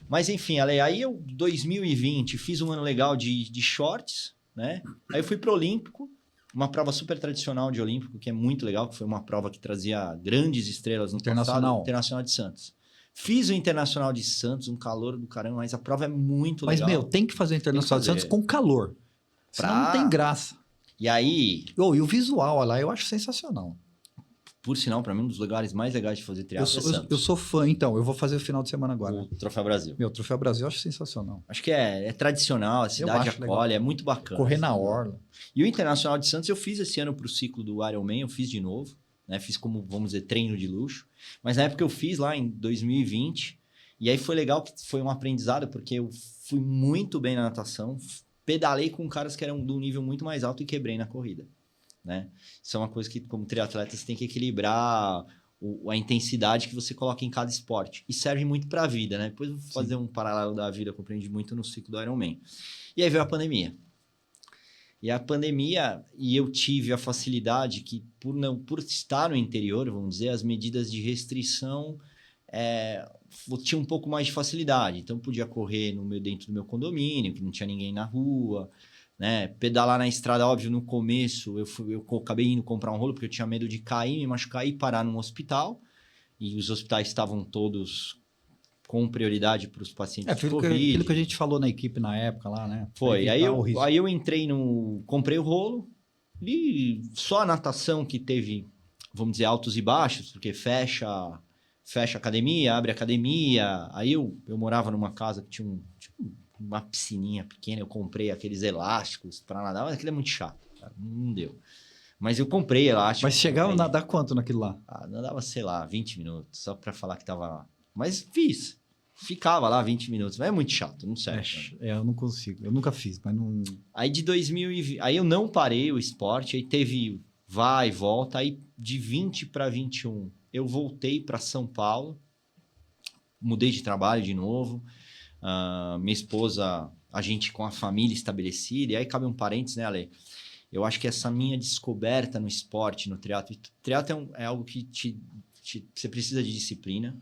Mas, enfim, Ale, aí eu, 2020, fiz um ano legal de shorts, né? Aí eu fui pro Olímpico, uma prova super tradicional de Olímpico, que é muito legal, que foi uma prova que trazia grandes estrelas no Internacional. passado, Internacional de Santos. Fiz o Internacional de Santos, um calor do caramba, mas a prova é muito Mas, legal. tem que fazer o Internacional de Santos com calor. Senão não tem graça. E aí... E o visual, olha lá, eu acho sensacional. Por sinal, para mim, um dos lugares mais legais de fazer triatlo é Santos. Eu sou fã, então. Eu vou fazer o final de semana agora. O Troféu Brasil. O Troféu Brasil eu acho sensacional. Acho que é tradicional, a cidade acolhe, é muito bacana. Correr na orla. E o Internacional de Santos eu fiz esse ano para o ciclo do Ironman, eu fiz de novo. Né? Fiz como, vamos dizer, treino de luxo. Mas na época eu fiz lá em 2020. E aí foi legal, que foi um aprendizado, porque eu fui muito bem na natação. Pedalei com caras que eram de um nível muito mais alto e quebrei na corrida. Né? Isso é uma coisa que, como triatleta, você tem que equilibrar a intensidade que você coloca em cada esporte. E serve muito para a vida, né? Depois eu vou fazer um paralelo da vida que eu aprendi muito no ciclo do Ironman. E aí veio a pandemia. E eu tive a facilidade que, por estar no interior, vamos dizer, as medidas de restrição tinha um pouco mais de facilidade. Então, eu podia correr dentro do meu condomínio, que não tinha ninguém na rua, né? Pedalar na estrada, óbvio, no começo eu acabei indo comprar um rolo porque eu tinha medo de cair, me machucar e parar num hospital. E os hospitais estavam todos com prioridade para os pacientes de Covid. Aquilo que a gente falou na equipe na época lá, né? Foi. Aí eu entrei comprei o rolo e só a natação que teve, vamos dizer, altos e baixos, porque fecha a academia, abre a academia. Aí eu morava numa casa que tinha uma piscininha pequena, eu comprei aqueles elásticos para nadar, mas aquilo é muito chato, cara, não deu. Mas eu comprei elástico. Mas chegava a nadar quanto naquilo lá? Nadava, sei lá, 20 minutos, só para falar que tava lá. Mas fiz. Ficava lá 20 minutos, mas é muito chato, não serve. Eu não consigo, eu nunca fiz, mas não... Aí de 2020, aí eu não parei o esporte, aí teve vai e volta, aí de 20 para 21 eu voltei para São Paulo, mudei de trabalho de novo. Minha esposa, a gente com a família estabelecida, e aí cabe um parênteses, né, Ale? Eu acho que essa minha descoberta no esporte, no triatlo é algo que você precisa de disciplina,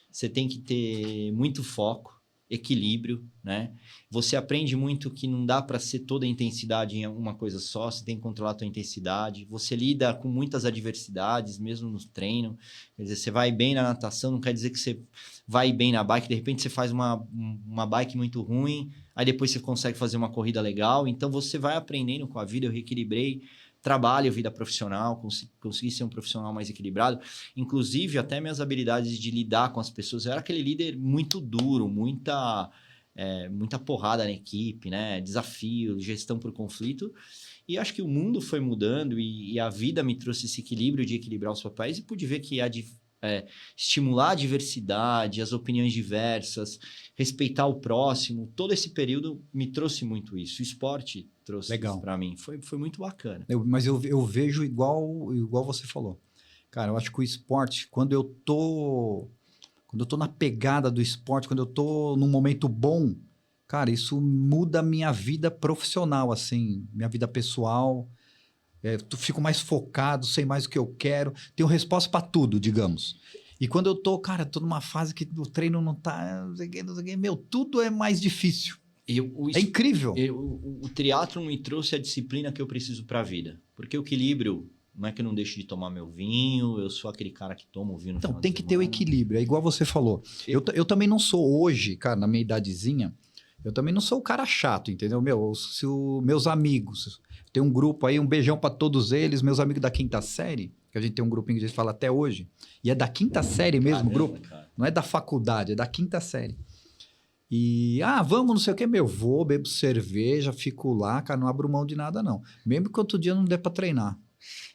você tem que ter muito foco, equilíbrio, né? Você aprende muito que não dá para ser toda a intensidade em uma coisa só, você tem que controlar a tua intensidade, você lida com muitas adversidades, mesmo no treino, quer dizer, você vai bem na natação, não quer dizer que você vai bem na bike, de repente você faz uma bike muito ruim, aí depois você consegue fazer uma corrida legal, então você vai aprendendo com a vida. Eu reequilibrei trabalho, vida profissional, consegui ser um profissional mais equilibrado, inclusive até minhas habilidades de lidar com as pessoas. Eu era aquele líder muito duro, muita porrada na equipe, né? Desafio, gestão por conflito, e acho que o mundo foi mudando e a vida me trouxe esse equilíbrio de equilibrar os papéis e pude ver que estimular a diversidade, as opiniões diversas, respeitar o próximo, todo esse período me trouxe muito isso. O esporte trouxe isso para mim. Foi muito bacana. Mas eu vejo igual você falou. Cara, eu acho que o esporte, quando eu tô na pegada do esporte, quando eu tô num momento bom, cara, isso muda a minha vida profissional, assim, minha vida pessoal. Eu fico mais focado, sei mais o que eu quero, tenho resposta para tudo, digamos. E quando eu tô numa fase que o treino não tá, não sei o que, tudo é mais difícil. É incrível. O triatlon me trouxe a disciplina que eu preciso para a vida. Porque o equilíbrio, não é que eu não deixo de tomar meu vinho, eu sou aquele cara que toma o vinho no final Então, tem que ter o equilíbrio, é igual você falou. Eu também não sou hoje, cara, na minha idadezinha, eu também não sou o cara chato, entendeu? Meus amigos, tem um grupo aí, um beijão para todos eles, meus amigos da quinta série, que a gente tem um grupinho que a gente fala até hoje, e é da quinta série mesmo o grupo, cara. Não é da faculdade, é da quinta série. E, vamos, não sei o que, vou, bebo cerveja, fico lá, cara, não abro mão de nada, não. Mesmo que outro dia não dê para treinar.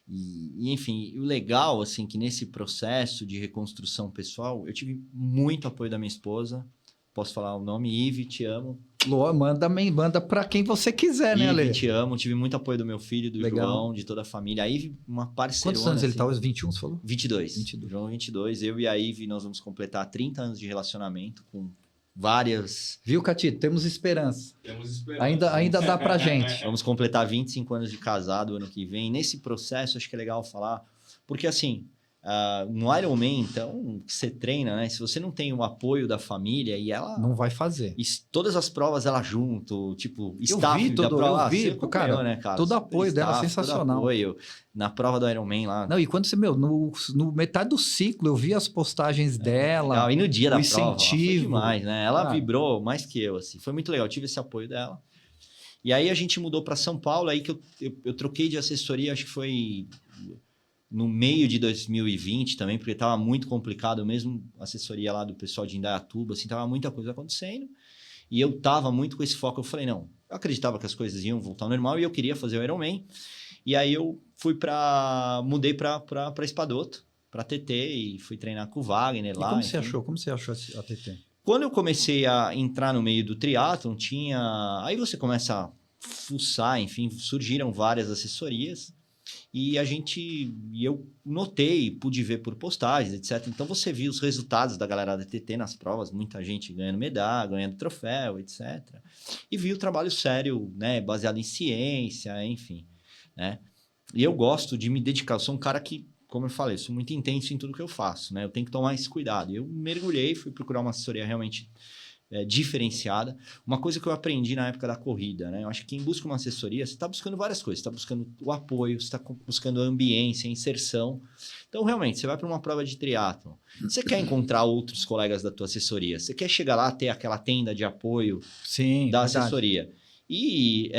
E, enfim, o legal, assim, que nesse processo de reconstrução pessoal, eu tive muito apoio da minha esposa. Posso falar o nome? Ive, te amo. Lô, manda para quem você quiser, né, Ale? Ive, te amo. Tive muito apoio do meu filho, do João, de toda a família. A Ive, uma parceirona. Quantos anos ele tá? 21, você falou? 22. João, 22. Eu e a Ive, nós vamos completar 30 anos de relacionamento com várias... Viu, Catito? Temos esperança. Temos esperança. Ainda dá pra gente. Vamos completar 25 anos de casado ano que vem. Nesse processo, acho que é legal falar, porque assim, No Ironman, então, que você treina, né? Se você não tem o apoio da família e ela... Não vai fazer. Todas as provas ela junto, tipo, Eu staff vi da tudo, prova. eu vi, Você acompanhou, cara, né, cara? todo apoio dela Staff, sensacional. Todo apoio na prova do Ironman lá. Não, e quando você, no metade do ciclo, eu vi as postagens dela. Legal. E no dia da o prova, foi incentivo. demais, né? Ela Cara, vibrou mais que eu, assim. Foi muito legal, eu tive esse apoio dela. E aí a gente mudou para São Paulo, aí que eu troquei de assessoria, acho que foi no meio de 2020 também, porque estava muito complicado mesmo, a assessoria lá do pessoal de Indaiatuba, assim, tava muita coisa acontecendo. E eu tava muito com esse foco, eu falei, não, eu acreditava que as coisas iam voltar ao normal e eu queria fazer o Ironman. E aí eu mudei para Espadoto, para TT, e fui treinar com o Wagner lá. E como você achou? Como você achou a TT? Quando eu comecei a entrar no meio do triatlon, aí você começa a fuçar, enfim, surgiram várias assessorias e eu notei, pude ver por postagens, etc. Então você viu os resultados da galera da TT nas provas, muita gente ganhando medalha, ganhando troféu, etc. E vi o trabalho sério, né, baseado em ciência, enfim, né? E eu gosto de me dedicar, eu sou um cara que, como eu falei, sou muito intenso em tudo que eu faço, né? Eu tenho que tomar esse cuidado. Eu mergulhei, fui procurar uma assessoria realmente diferenciada. Uma coisa que eu aprendi na época da corrida, né? Eu acho que quem busca uma assessoria, você está buscando várias coisas. Você está buscando o apoio, você está buscando a ambiência, a inserção. Então, realmente, você vai para uma prova de triatlon, você quer encontrar outros colegas da tua assessoria, você quer chegar lá, ter aquela tenda de apoio da assessoria. E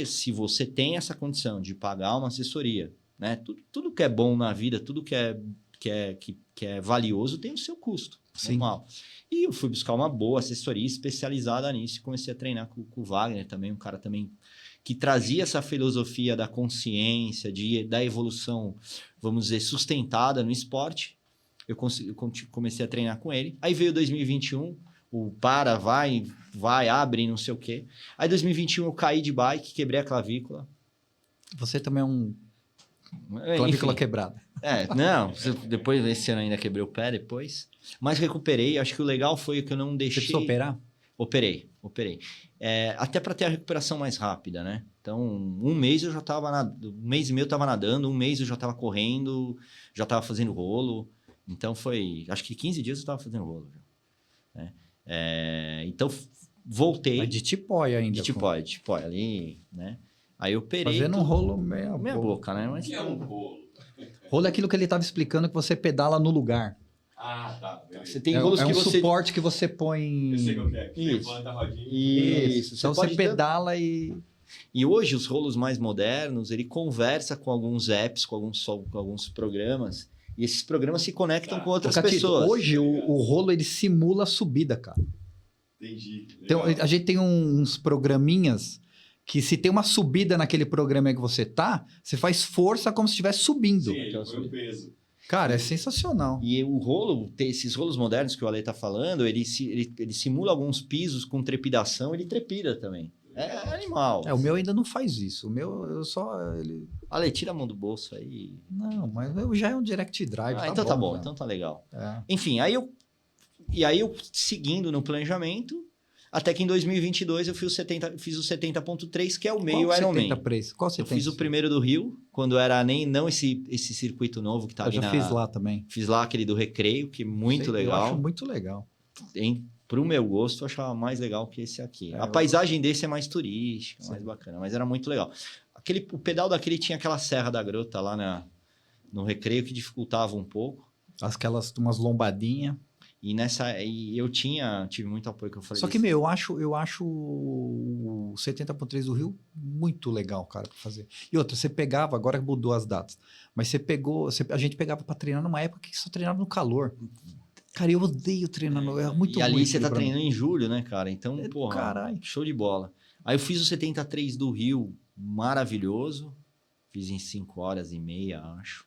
se você tem essa condição de pagar uma assessoria, né? Tudo que é bom na vida, tudo que é valioso tem o seu custo. Sim. Normal. E eu fui buscar uma boa assessoria especializada nisso e comecei a treinar com o Wagner também, um cara também que trazia essa filosofia da consciência, da evolução, vamos dizer, sustentada no esporte. Eu comecei a treinar com ele. Aí veio 2021, vai, abre, não sei o quê. Aí 2021 eu caí de bike, quebrei a clavícula. Você também é clavícula quebrada. Não, depois desse ano ainda quebrei o pé depois, mas recuperei. Acho que o legal foi que eu não deixei... Você precisou operar? Operei. Até para ter a recuperação mais rápida, né? Então, um mês eu já estava um mês e meio eu estava nadando, um mês eu já estava correndo, já estava fazendo rolo. Então acho que 15 dias eu estava fazendo rolo. Né? Então, voltei. Mas de tipóia ainda. De tipóia ali, né? Aí eu operei. Fazendo um rolo meia boca, né? Mas que é um rolo? Rolo é aquilo que ele estava explicando, que você pedala no lugar. Ah, tá. Você tem rolos que você... suporte que você põe... Eu sei o que é. Que Isso. levanta a rodinha. Isso. Então você pedala e... E hoje os rolos mais modernos, ele conversa com alguns apps, com alguns programas, e esses programas se conectam com outras pessoas. Hoje o rolo ele simula a subida, cara. Entendi. Então, a gente tem uns programinhas que se tem uma subida naquele programa que você você faz força como se estivesse subindo. Sim, ele foi o peso. Cara, é sensacional. E o rolo, esses rolos modernos que o Ale está falando, ele simula alguns pisos com trepidação, ele trepida também. É animal. O meu ainda não faz isso. O meu, Ale, tira a mão do bolso aí. Não, mas já é um direct drive. Então tá bom, então tá legal. Enfim, aí eu seguindo no planejamento, até que em 2022 eu fiz o 70.3, que é o meio Ironman. Qual você Eu fiz o primeiro do Rio, quando era não esse circuito novo que tá ali. Eu já fiz lá também. Fiz lá aquele do Recreio, que é muito legal. Eu acho muito legal. Pro meu gosto, eu achava mais legal que esse aqui. A paisagem desse é mais turística, mais bacana, mas era muito legal. O pedal daquele tinha aquela Serra da Grota lá no Recreio, que dificultava um pouco. Umas lombadinhas. E eu tive muito apoio, que eu falei. Só que, eu acho o 70.3 do Rio muito legal, cara, pra fazer. E outra, você pegava, agora mudou as datas, mas a gente pegava pra treinar numa época que só treinava no calor. Cara, eu odeio treinar no... É muito ruim. E ali você tá treinando em julho, né, cara? Então, caralho. Show de bola. Aí eu fiz o 73 do Rio, maravilhoso. Fiz em 5 horas e meia, acho.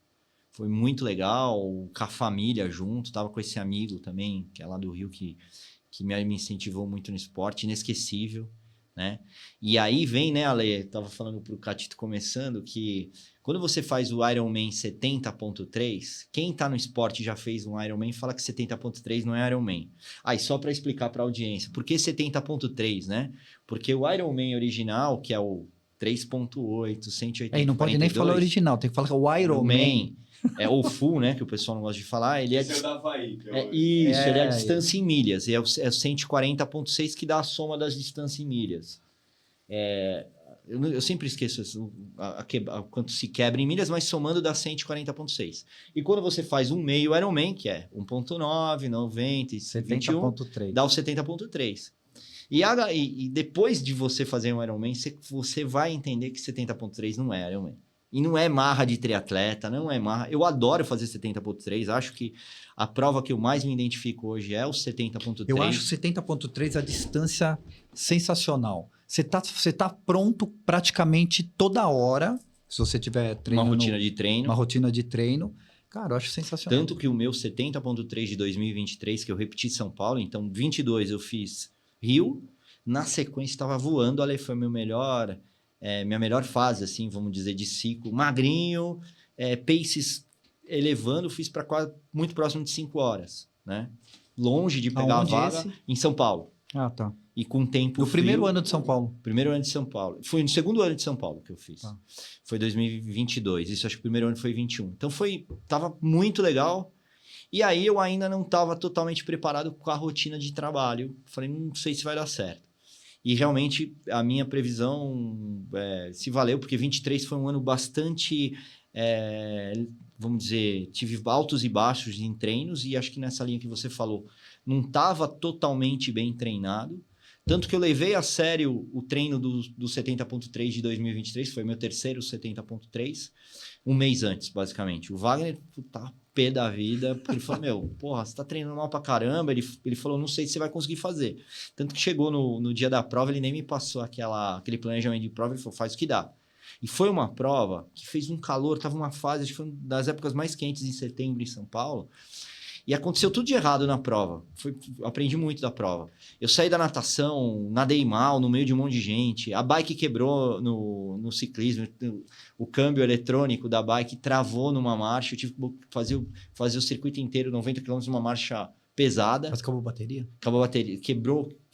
Foi muito legal, com a família junto. Tava com esse amigo também, que é lá do Rio, que me incentivou muito no esporte. Inesquecível, né? E aí vem, né, Ale? Tava falando pro Catito começando que... Quando você faz o Ironman 70.3, quem tá no esporte e já fez um Ironman fala que 70.3 não é Ironman. Aí, só para explicar para a audiência, por que 70.3, né? Porque o Ironman original, que é o 3.8, 180. Não pode nem falar original, tem que falar que é o Ironman. ou full, né? Que o pessoal não gosta de falar. Ele Esse é o da Havaí. ele é a distância em milhas. E é o 140,6 que dá a soma das distâncias em milhas. Eu sempre esqueço quanto se quebra em milhas, mas somando dá 140,6. E quando você faz um meio Ironman, que é 1,9, 90 e 21, 70,3. dá o 70,3. E depois de você fazer um Ironman, você vai entender que 70,3 não é Ironman. E não é marra de triatleta, não é marra. Eu adoro fazer 70,3. Acho que a prova que eu mais me identifico hoje é o 70,3. Eu acho 70,3 a distância sensacional. Você tá pronto praticamente toda hora, se você tiver treinando... Uma rotina de treino. Uma rotina de treino. Cara, eu acho sensacional. Tanto que o meu 70,3 de 2023, que eu repeti São Paulo, então 22 eu fiz Rio, na sequência estava voando, olha, foi minha melhor fase, assim, vamos dizer, de ciclo. Magrinho, paces elevando, fiz para quase muito próximo de 5 horas, né? Longe de pegar Aonde a vaga, esse? em São Paulo. Ah, tá. E com tempo No frio. primeiro ano de São Paulo. Primeiro ano de São Paulo. Foi no segundo ano de São Paulo que eu fiz. Ah. Foi 2022. Isso, acho que o primeiro ano foi 21. Então, tava muito legal. E aí, eu ainda não estava totalmente preparado com a rotina de trabalho. Falei, não sei se vai dar certo. E, realmente, a minha previsão se valeu, porque 23 foi um ano bastante... vamos dizer, tive altos e baixos em treinos. E acho que nessa linha que você falou, não estava totalmente bem treinado. Tanto que eu levei a sério o treino do 70,3 de 2023, foi meu terceiro 70,3, um mês antes, basicamente. O Wagner tá pé da vida, porque ele falou, porra, você tá treinando mal pra caramba. Ele falou, não sei se você vai conseguir fazer. Tanto que chegou no dia da prova, ele nem me passou aquele planejamento de prova, ele falou, faz o que dá. E foi uma prova que fez um calor, tava uma fase, acho que foi uma das épocas mais quentes em setembro em São Paulo. E aconteceu tudo de errado na prova. Aprendi muito da prova. Eu saí da natação, nadei mal no meio de um monte de gente. A bike quebrou no ciclismo. O câmbio eletrônico da bike travou numa marcha. Eu tive que fazer o circuito inteiro, 90 km, numa marcha pesada. Mas acabou a bateria? Acabou a bateria.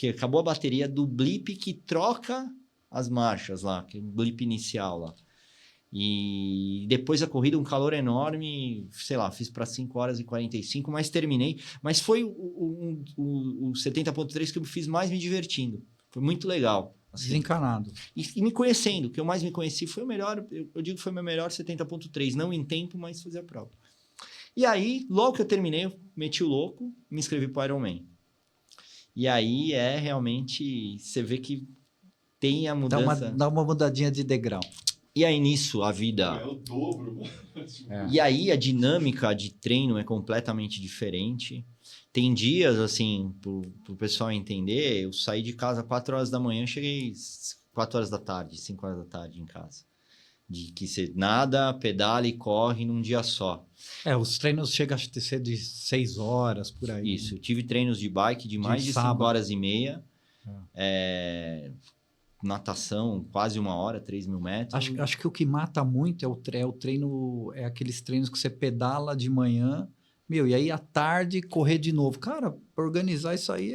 Acabou a bateria do blip que troca as marchas lá. Que é o blip inicial lá. E depois da corrida, um calor enorme, sei lá, fiz para 5 horas e 45, mas terminei. Mas foi o 70,3 que eu fiz mais me divertindo. Foi muito legal. Assim. Desencanado. E me conhecendo, o que eu mais me conheci foi o melhor, eu digo que foi o meu melhor 70,3, não em tempo, mas fazer a prova. E aí, logo que eu terminei, eu meti o louco, me inscrevi para o Ironman. E aí realmente, você vê que tem a mudança. Dá uma mudadinha de degrau. E aí, nisso, a vida... É o dobro. E aí, a dinâmica de treino é completamente diferente. Tem dias, assim, pro pessoal entender, eu saí de casa 4 horas da manhã, cheguei 4 horas da tarde, 5 horas da tarde em casa. De que você nada, pedala e corre num dia só. Os treinos chegam a ser de 6 horas, por aí. Isso, eu tive treinos de bike de mais de 5 horas e meia. Natação, quase 1 hora, 3.000 metros. Acho que o que mata muito é o treino, aqueles treinos que você pedala de manhã, e aí à tarde correr de novo. Cara, organizar isso aí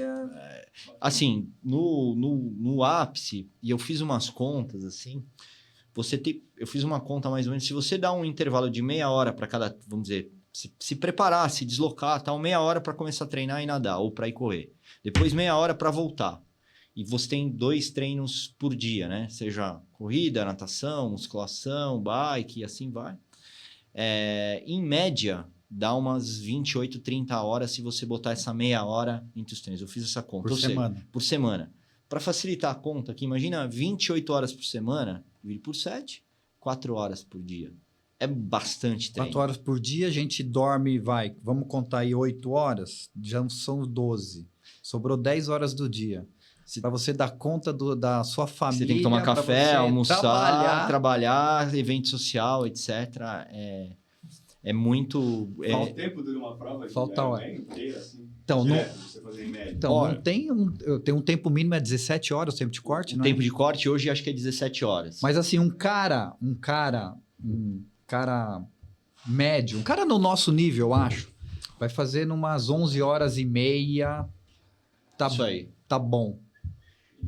assim, no ápice, e eu fiz umas contas, assim, eu fiz uma conta mais ou menos, se você dá um intervalo de meia hora para cada, vamos dizer, se preparar, se deslocar, tal, meia hora para começar a treinar e nadar, ou para ir correr. Depois meia hora para voltar. E você tem 2 treinos por dia, né? Seja corrida, natação, musculação, bike, e assim vai. Em média, dá umas 28, 30 horas se você botar essa meia hora entre os treinos. Eu fiz essa conta. Por semana. Para facilitar a conta aqui, imagina 28 horas por semana, divide por 7, 4 horas por dia. É bastante treino. 4 horas por dia, a gente dorme, vamos contar aí 8 horas, já são 12. Sobrou 10 horas do dia. Para você dar conta da sua família. Você tem que tomar café, almoçar, trabalhar, evento social, etc. É muito... Quanto tempo dura uma prova? Falta hora. Inteira, assim, então, você fazer em média. Então, não tem um tempo mínimo, 17 horas o tempo de corte, não é? O tempo de corte hoje acho que é 17 horas. Mas assim, um cara médio, um cara no nosso nível, eu acho, vai fazer numas 11 horas e meia. Isso aí. Tá bom.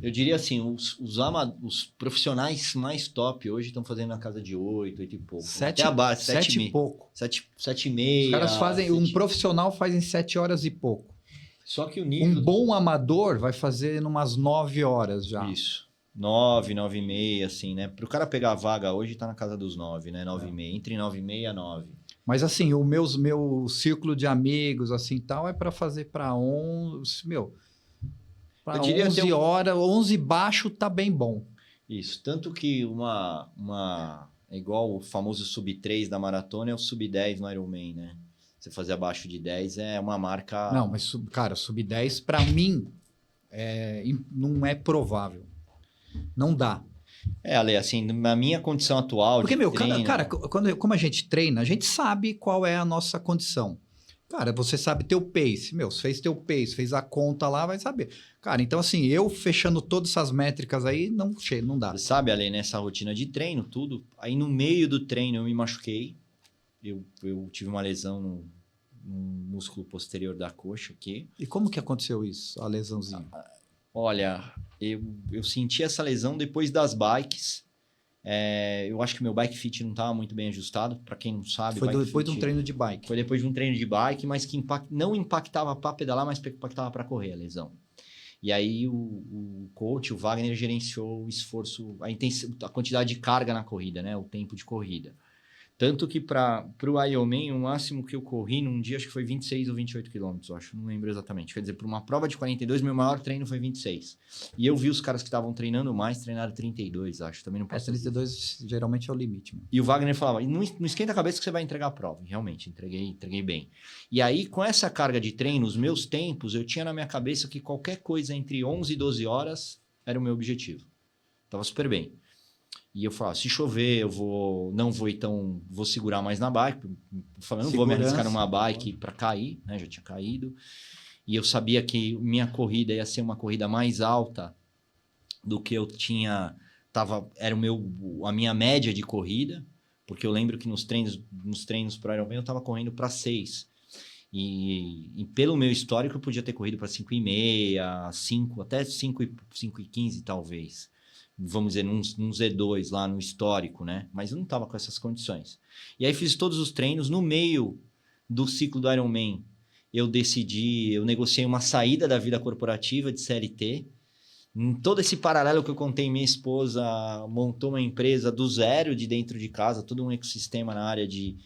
Eu diria assim, os profissionais mais top hoje estão fazendo na casa de 8 e pouco. Até abaixo, 7 e pouco. 7 e meia. Os caras fazem, um profissional faz em 7 horas e pouco. Só que o nível... Um bom amador vai fazer em umas 9 horas já. Isso. 9, 9 e meia, assim, né? Para o cara pegar a vaga hoje, tá na casa dos 9, né? 9 e meia. Entre 9 e meia e 9. Mas assim, o meu círculo de amigos, assim, tal, é para fazer para 11, para 11 horas, 11 baixo tá bem bom. Isso, tanto que é igual o famoso sub-3 da maratona, é o sub-10 no Ironman, né? Você fazer abaixo de 10 é uma marca... Não, mas, cara, sub-10 para mim não é provável. Não dá. Ale, assim, na minha condição atual... Porque, treino... cara, como a gente treina, a gente sabe qual é a nossa condição. Cara, você sabe teu pace. Você fez teu pace, fez a conta lá, vai saber. Cara, então assim, eu fechando todas essas métricas aí, não dá. Você sabe, Ale, nessa rotina de treino, tudo. Aí no meio do treino eu me machuquei. Eu tive uma lesão no músculo posterior da coxa aqui. E como que aconteceu isso, a lesãozinha? Olha, eu senti essa lesão depois das bikes. Eu acho que meu bike fit não estava muito bem ajustado. Para quem não sabe, foi depois de um treino de bike. Foi depois de um treino de bike, mas que não impactava para pedalar, mas impactava para correr a lesão. E aí o coach, o Wagner, gerenciou o esforço, a quantidade de carga na corrida, né? O tempo de corrida. Tanto que para o Ironman, o máximo que eu corri num dia, acho que foi 26 ou 28 quilômetros, acho, não lembro exatamente. Quer dizer, para uma prova de 42, meu maior treino foi 26. E eu vi os caras que estavam treinando mais, treinaram 32, acho. Também não posso 32 geralmente é o limite. Mano. E o Wagner falava, não esquenta a cabeça que você vai entregar a prova. E realmente, entreguei bem. E aí, com essa carga de treino, os meus tempos, eu tinha na minha cabeça que qualquer coisa entre 11 e 12 horas era o meu objetivo. Tava super bem. E eu falava, se chover, vou segurar mais na bike. Falando, não vou me arriscar numa bike para cair, né? Já tinha caído. E eu sabia que minha corrida ia ser uma corrida mais alta do que eu tinha... Era a minha média de corrida, porque eu lembro que nos treinos para Ironman eu estava correndo para 6. E pelo meu histórico eu podia ter corrido para 5,5, 5, até 5,15 talvez. Vamos dizer, num Z2 lá no histórico, né? Mas eu não estava com essas condições. E aí fiz todos os treinos. No meio do ciclo do Ironman, eu negociei uma saída da vida corporativa de CLT. Em todo esse paralelo que eu contei, minha esposa montou uma empresa do zero de dentro de casa, todo um ecossistema na área de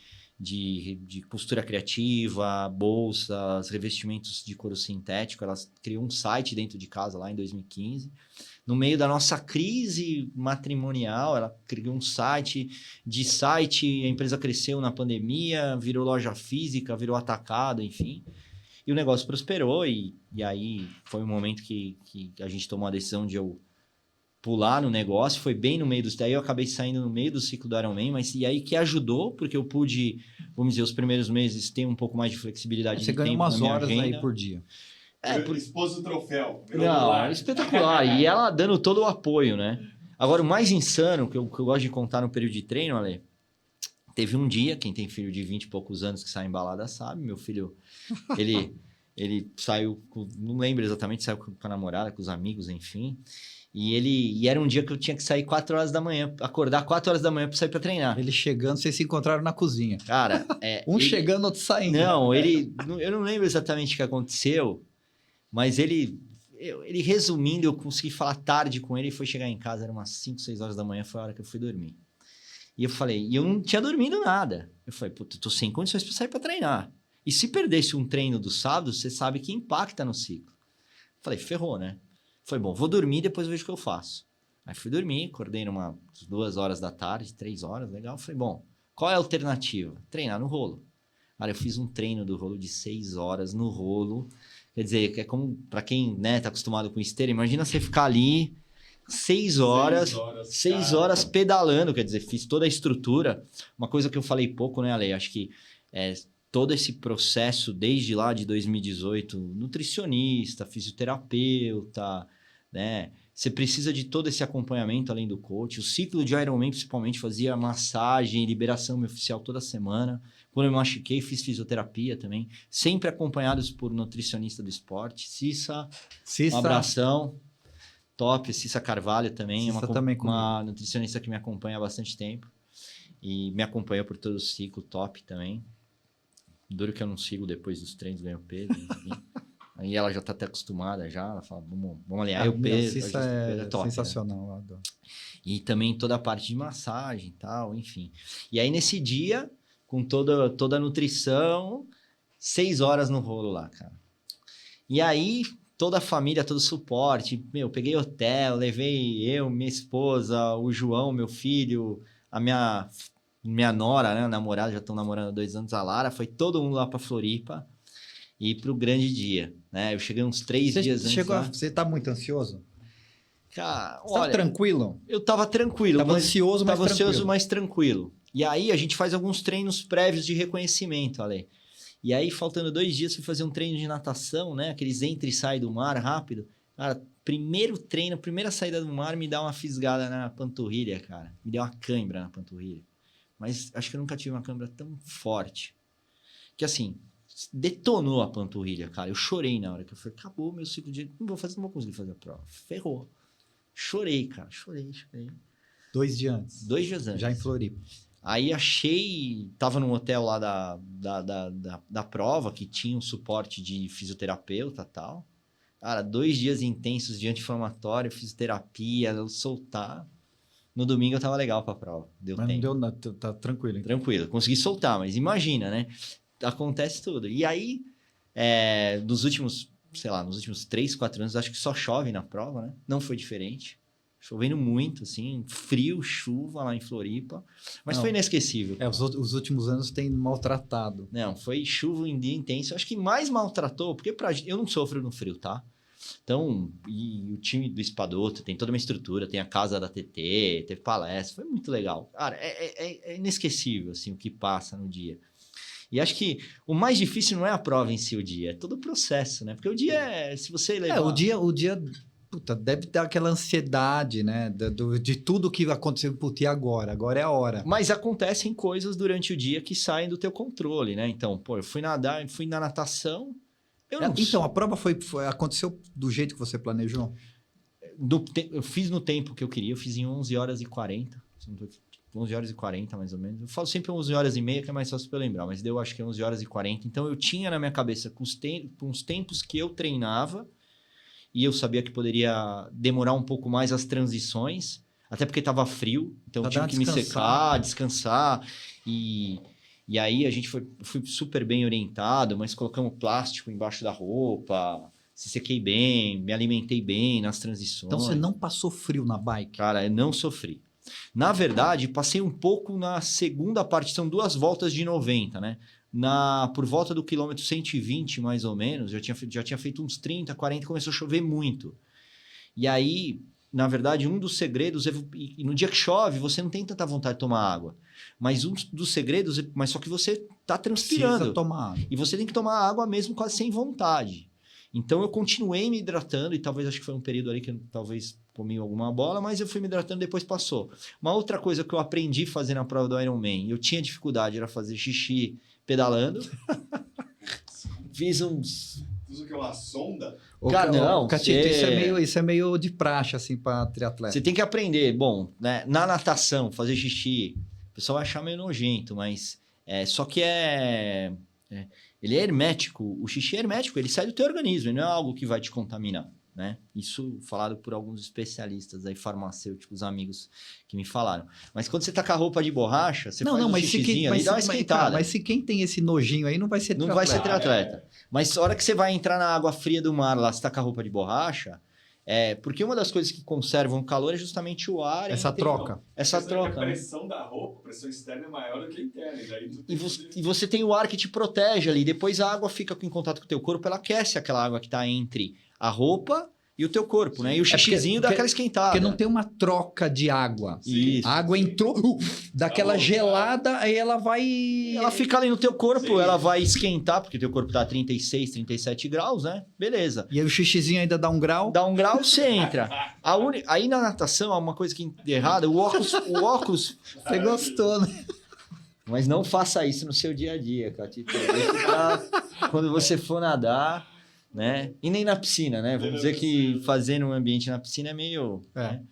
costura criativa, bolsas, revestimentos de couro sintético. Ela criou um site dentro de casa lá em 2015. No meio da nossa crise matrimonial, ela criou um site. A empresa cresceu na pandemia, virou loja física, virou atacado, enfim. E o negócio prosperou e aí foi um momento que a gente tomou a decisão de eu pular no negócio. Foi bem no meio daí eu acabei saindo no meio do ciclo do Ironman, mas e aí que ajudou, porque eu pude, vamos dizer, os primeiros meses ter um pouco mais de flexibilidade de tempo. Você ganha umas horas aí por dia. Expôs o troféu. Não, espetacular. E ela dando todo o apoio, né? Agora, o mais insano, que eu gosto de contar no período de treino, Ale, teve um dia, quem tem filho de 20 e poucos anos que sai em balada sabe, meu filho, ele saiu, não lembro exatamente, saiu com a namorada, com os amigos, enfim. E era um dia que eu tinha que sair 4 horas da manhã, acordar 4 horas da manhã para sair para treinar. Ele chegando, vocês se encontraram na cozinha. Cara, chegando, outro saindo. Não, eu não lembro exatamente o que aconteceu. Mas ele resumindo, eu consegui falar tarde com ele e foi chegar em casa, era umas 5, 6 horas da manhã, foi a hora que eu fui dormir. E eu falei, eu não tinha dormido nada. Eu falei, puta, eu tô sem condições para sair para treinar. E se perdesse um treino do sábado, você sabe que impacta no ciclo. Eu falei, ferrou, né? Falei, bom, vou dormir, depois vejo o que eu faço. Aí fui dormir, acordei umas 2 horas da tarde, 3 horas, legal. Falei, bom, qual é a alternativa? Treinar no rolo. Cara, eu fiz um treino do rolo de 6 horas no rolo. Quer dizer, é como para quem, né, tá acostumado com esteira, imagina você ficar ali 6 horas pedalando, quer dizer, fiz toda a estrutura. Uma coisa que eu falei pouco, né, Ale? Acho que todo esse processo, desde lá de 2018, nutricionista, fisioterapeuta, né? Você precisa de todo esse acompanhamento além do coach. O ciclo de Ironman, principalmente, fazia massagem, liberação oficial toda semana. Quando eu me machuquei, fiz fisioterapia também. Sempre acompanhados por nutricionista do esporte. Cissa, um abração. top. Cissa Carvalho também, Cissa também uma nutricionista que me acompanha há bastante tempo. E me acompanhou por todo o ciclo, top também. Duro que eu não sigo depois dos treinos, ganho peso, enfim. Aí ela já tá até acostumada já, ela fala, vamos alinhar o peso. Cissa é top, sensacional. Né? Adoro. E também toda a parte de massagem e tal, enfim. E aí nesse dia, com toda a nutrição, 6 horas no rolo lá, cara. E aí, toda a família, todo o suporte, peguei hotel, levei eu, minha esposa, o João, meu filho, a minha nora, né, namorada, já estão namorando há 2 anos, a Lara, foi todo mundo lá pra Floripa e pro grande dia, né? Eu cheguei uns 3 dias antes lá. Você tá muito ansioso? Cara, você tava tranquilo? Eu tava tranquilo. Tava ansioso, mas tranquilo. Tava ansioso, mas tranquilo. E aí, a gente faz alguns treinos prévios de reconhecimento, Ale. E aí, faltando 2 dias, fui fazer um treino de natação, né? Aqueles entra e sai do mar rápido. Cara, primeiro treino, primeira saída do mar, me dá uma fisgada na panturrilha, cara. Me deu uma cãibra na panturrilha. Mas acho que eu nunca tive uma cãibra tão forte. Que assim, detonou a panturrilha, cara. Eu chorei na hora que eu falei, acabou meu ciclo de... Não vou conseguir fazer a prova. Ferrou. Chorei, cara. Chorei. 2 dias antes? 2 dias antes. Já em Floripa. Aí tava num hotel lá da prova, que tinha um suporte de fisioterapeuta e tal. Cara, 2 dias intensos de anti-inflamatório, fisioterapia, soltar. No domingo eu tava legal pra prova. Mas tempo. Não deu, tá tranquilo. Então. Tranquilo, consegui soltar, mas imagina, né? Acontece tudo. E aí, nos últimos 3, 4 anos, acho que só chove na prova, né? Não foi diferente. Chovendo muito, assim, frio, chuva lá em Floripa. Mas foi inesquecível. Os últimos anos tem maltratado. Não, foi chuva em dia intenso. Acho que mais maltratou, porque eu não sofro no frio, tá? Então, e o time do Espadoto tem toda uma estrutura, tem a casa da TT, teve palestra, foi muito legal. Cara, é inesquecível, assim, o que passa no dia. E acho que o mais difícil não é a prova em si, o dia, é todo o processo, né? Porque o dia se você levar... o dia puta, deve dar aquela ansiedade, né? De tudo que aconteceu, puta, e agora? Agora é a hora. Mas acontecem coisas durante o dia que saem do teu controle, né? Então, eu fui nadar, fui na natação... Então, a prova aconteceu do jeito que você planejou? Eu fiz no tempo que eu queria, eu fiz em 11 horas e 40. 11 horas e 40, mais ou menos. Eu falo sempre 11 horas e meia, que é mais fácil para eu lembrar, mas deu acho que 11 horas e 40. Então, eu tinha na minha cabeça, com os tempos que eu treinava, e eu sabia que poderia demorar um pouco mais as transições, até porque estava frio, então eu tive que me secar, descansar, E aí fui super bem orientado, mas colocamos plástico embaixo da roupa, se sequei bem, me alimentei bem nas transições. Então você não passou frio na bike? Cara, eu não sofri. Na verdade, passei um pouco na segunda parte, são 2 voltas de 90, né? Por volta do quilômetro 120, mais ou menos, já tinha feito uns 30, 40, começou a chover muito. E aí, na verdade, um dos segredos e no dia que chove, você não tem tanta vontade de tomar água. Mas um dos segredos, mas só que você tá transpirando. Precisa tomar água. E você tem que tomar água mesmo quase sem vontade. Então eu continuei me hidratando, e talvez acho que foi um período ali que eu talvez comi alguma bola, mas eu fui me hidratando, depois passou. Uma outra coisa que eu aprendi a fazer na prova do Ironman, eu tinha dificuldade, era fazer xixi pedalando. Fiz uns... Fiz o que? Uma sonda? Cara, não. Catito, isso é meio de praxe, assim, para triatleta. Você tem que aprender. Bom, né, na natação, fazer xixi, o pessoal vai achar meio nojento, mas só que ele é hermético. O xixi é hermético, ele sai do teu organismo, ele não é algo que vai te contaminar, né? Isso falado por alguns especialistas aí, farmacêuticos, amigos que me falaram. Mas quando você tá com a roupa de borracha, você faz um xixizinho ali, dá uma esquentada. Mas se quem tem esse nojinho aí não vai ser triatleta. Não vai ser triatleta. Mas a hora que você vai entrar na água fria do mar, lá, você tá com a roupa de borracha, porque uma das coisas que conservam o calor é justamente o ar. Essa troca. Essa troca. A pressão da roupa, a pressão externa é maior do que a interna. E você tem o ar que te protege ali. Depois a água fica em contato com o teu corpo, ela aquece aquela água que tá entre a roupa e o teu corpo, né? E o xixizinho dá aquela esquentada. Porque não tem uma troca de água. Isso. A água entrou, daquela gelada, aí ela vai... Ela fica ali no teu corpo, ela vai esquentar, porque teu corpo tá a 36, 37 graus, né? Beleza. E aí o xixizinho ainda dá 1 grau? Dá 1 grau, você entra. Aí na natação, há uma coisa que é errada, o óculos... Você gostou, né? Mas não faça isso no seu dia a dia, Catito. Quando você for nadar... né? E nem na piscina, né? Vamos dizer que fazer no ambiente na piscina é meio... Né?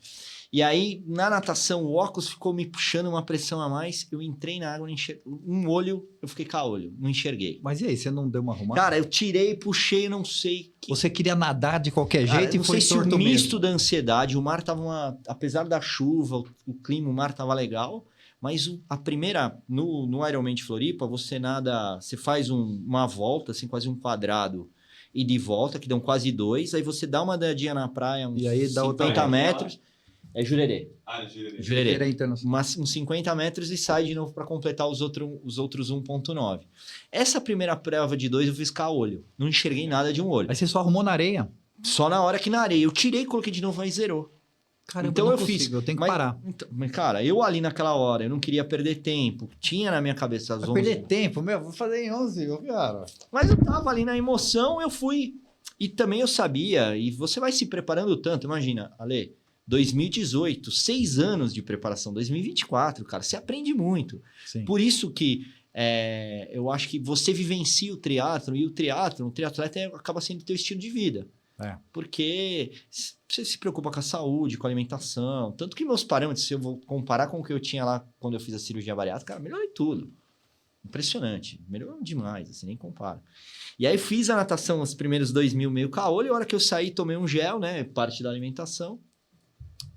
E aí, na natação, o óculos ficou me puxando uma pressão a mais. Eu entrei na água, um olho, eu fiquei caolho, não enxerguei. Mas e aí, você não deu uma arrumada? Cara, eu tirei, puxei, não sei. Você queria nadar de qualquer jeito e foi torto mesmo. Não sei se o misto da ansiedade, o mar tava apesar da chuva, o clima, o mar tava legal, mas a primeira, no Ironman de Floripa, você nada, você faz uma volta, assim, quase um quadrado, e de volta, que dão quase 2, aí você dá uma dadinha na praia, uns 50 metros... É Jurerê. Jurerê. Uns 50 metros e sai de novo para completar os outros 1,9. Essa primeira prova de 2 eu fiz caolho. Não enxerguei nada de um olho. Aí você só arrumou na areia? Só na hora que na areia. Eu tirei, coloquei de novo, aí zerou. Caramba, então eu fiz. Eu tenho que parar. Mas, cara, eu ali naquela hora, eu não queria perder tempo. Tinha na minha cabeça as 11. Perder tempo? Vou fazer em 11, cara. Mas eu tava ali na emoção, eu fui. E também eu sabia, e você vai se preparando tanto. Imagina, Ale... 2018, 6 anos de preparação. 2024, cara, você aprende muito. Sim. Por isso que eu acho que você vivencia o triatlon, e o triatleta acaba sendo teu estilo de vida. Porque você se preocupa com a saúde, com a alimentação. Tanto que meus parâmetros, se eu vou comparar com o que eu tinha lá quando eu fiz a cirurgia bariátrica, cara, melhorei tudo. Impressionante. Melhorou demais, assim, nem compara. E aí fiz a natação os primeiros 2.000 meio caolho, e a hora que eu saí, tomei um gel, né? Parte da alimentação.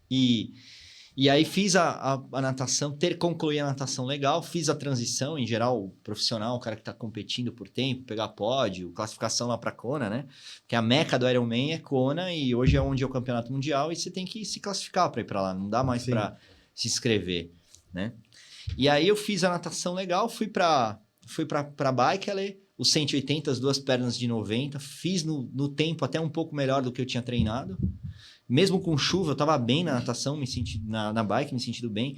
E aí fiz a natação, concluí a natação legal, fiz a transição, em geral, profissional, o cara que está competindo por tempo, pegar pódio, classificação lá para Kona, né? Porque a meca do Ironman é Kona e hoje é onde é o campeonato mundial e você tem que se classificar para ir para lá, não dá mais para se inscrever, né? E aí eu fiz a natação legal, fui para bike, os 180, as 2 pernas de 90, fiz no tempo até um pouco melhor do que eu tinha treinado. Mesmo com chuva, eu tava bem na natação, na bike, me sentindo bem.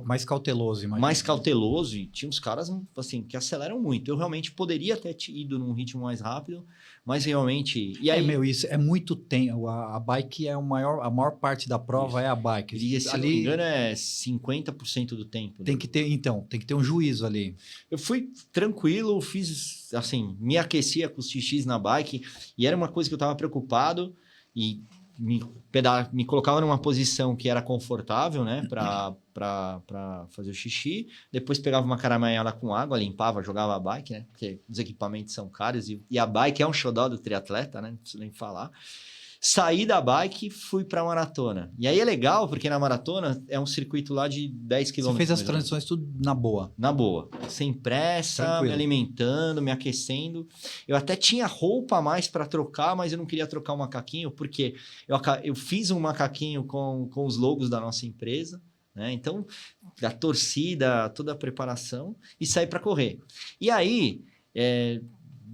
Mais cauteloso, imagina. Mais cauteloso, e tinha uns caras, assim, que aceleram muito. Eu realmente poderia ter ido num ritmo mais rápido, mas realmente... E aí, isso é muito tempo. A bike é a maior parte da prova é a bike. E se não me engano, é 50% do tempo. Tem que ter um juízo ali. Eu fui tranquilo, fiz, assim, me aquecia com os xixis na bike, e era uma coisa que eu tava preocupado, e... Me colocava numa posição que era confortável, né? Pra fazer o xixi. Depois pegava uma caramanhada com água, limpava, jogava a bike, né? Porque os equipamentos são caros e a bike é um xodó do triatleta, né? Não preciso nem falar. Saí da bike e fui pra maratona. E aí é legal, porque na maratona é um circuito lá de 10 km. Você fez as transições tudo na boa? Na boa. Sem pressa, tranquilo. Me alimentando, me aquecendo. Eu até tinha roupa a mais para trocar, mas eu não queria trocar o macaquinho, porque eu fiz um macaquinho com os logos da nossa empresa, né? Então, a torcida, toda a preparação, e saí para correr. E aí...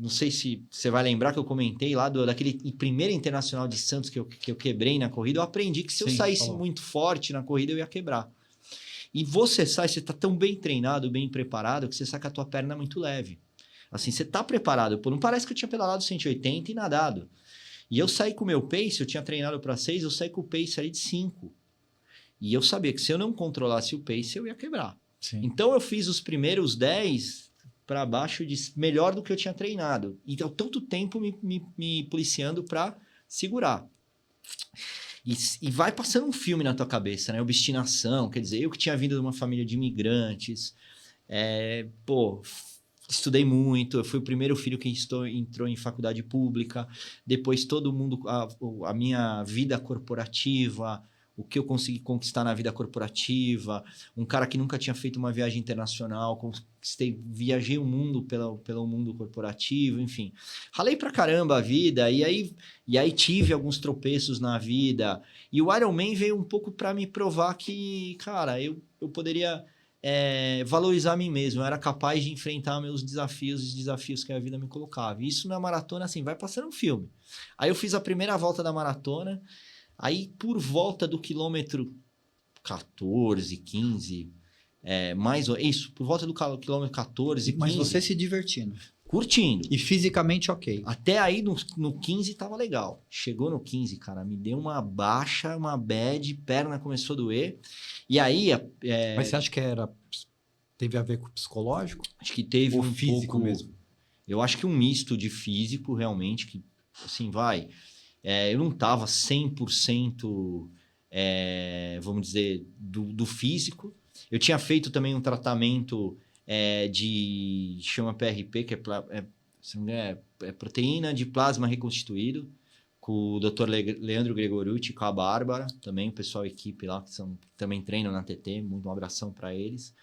não sei se você vai lembrar que eu comentei lá daquele primeiro Internacional de Santos que eu quebrei na corrida. Eu aprendi que se eu saísse muito forte na corrida, eu ia quebrar. E você está tão bem treinado, bem preparado, que você sai com a tua perna muito leve. Assim, você está preparado. Pô, não parece que eu tinha pedalado 180 e nadado. E eu saí com o meu pace, eu tinha treinado para 6, eu saí com o pace ali de 5. E eu sabia que se eu não controlasse o pace, eu ia quebrar. Sim. Então, eu fiz os primeiros 10... para baixo melhor do que eu tinha treinado. Então, tanto tempo me policiando para segurar. E vai passando um filme na tua cabeça, né? Obstinação, quer dizer, eu que tinha vindo de uma família de imigrantes, estudei muito, eu fui o primeiro filho que entrou em faculdade pública, depois todo mundo, a minha vida corporativa, o que eu consegui conquistar na vida corporativa, um cara que nunca tinha feito uma viagem internacional, viajei o mundo pelo mundo corporativo, enfim. Ralei pra caramba a vida, e aí tive alguns tropeços na vida, e o Ironman veio um pouco para me provar que, cara, eu poderia valorizar a mim mesmo, eu era capaz de enfrentar os desafios que a vida me colocava. E isso na maratona, assim, vai passando um filme. Aí eu fiz a primeira volta da maratona. Aí, por volta do quilômetro 14, 15, por volta do quilômetro 14, 15... Mas você se divertindo. Curtindo. E fisicamente ok. Até aí, no 15, tava legal. Chegou no 15, cara, me deu uma baixa, uma bad, perna começou a doer. E aí... Mas você acha que teve a ver com o psicológico? Acho que teve ou físico pouco... mesmo? Eu acho que um misto de físico, realmente, que assim, eu não tava 100%, vamos dizer, do físico. Eu tinha feito também um tratamento chama PRP, que é proteína de plasma reconstituído, com o Dr. Leandro Gregorucci, com a Bárbara, também o pessoal, a equipe lá, que também treinam na TT, muito um abração para eles.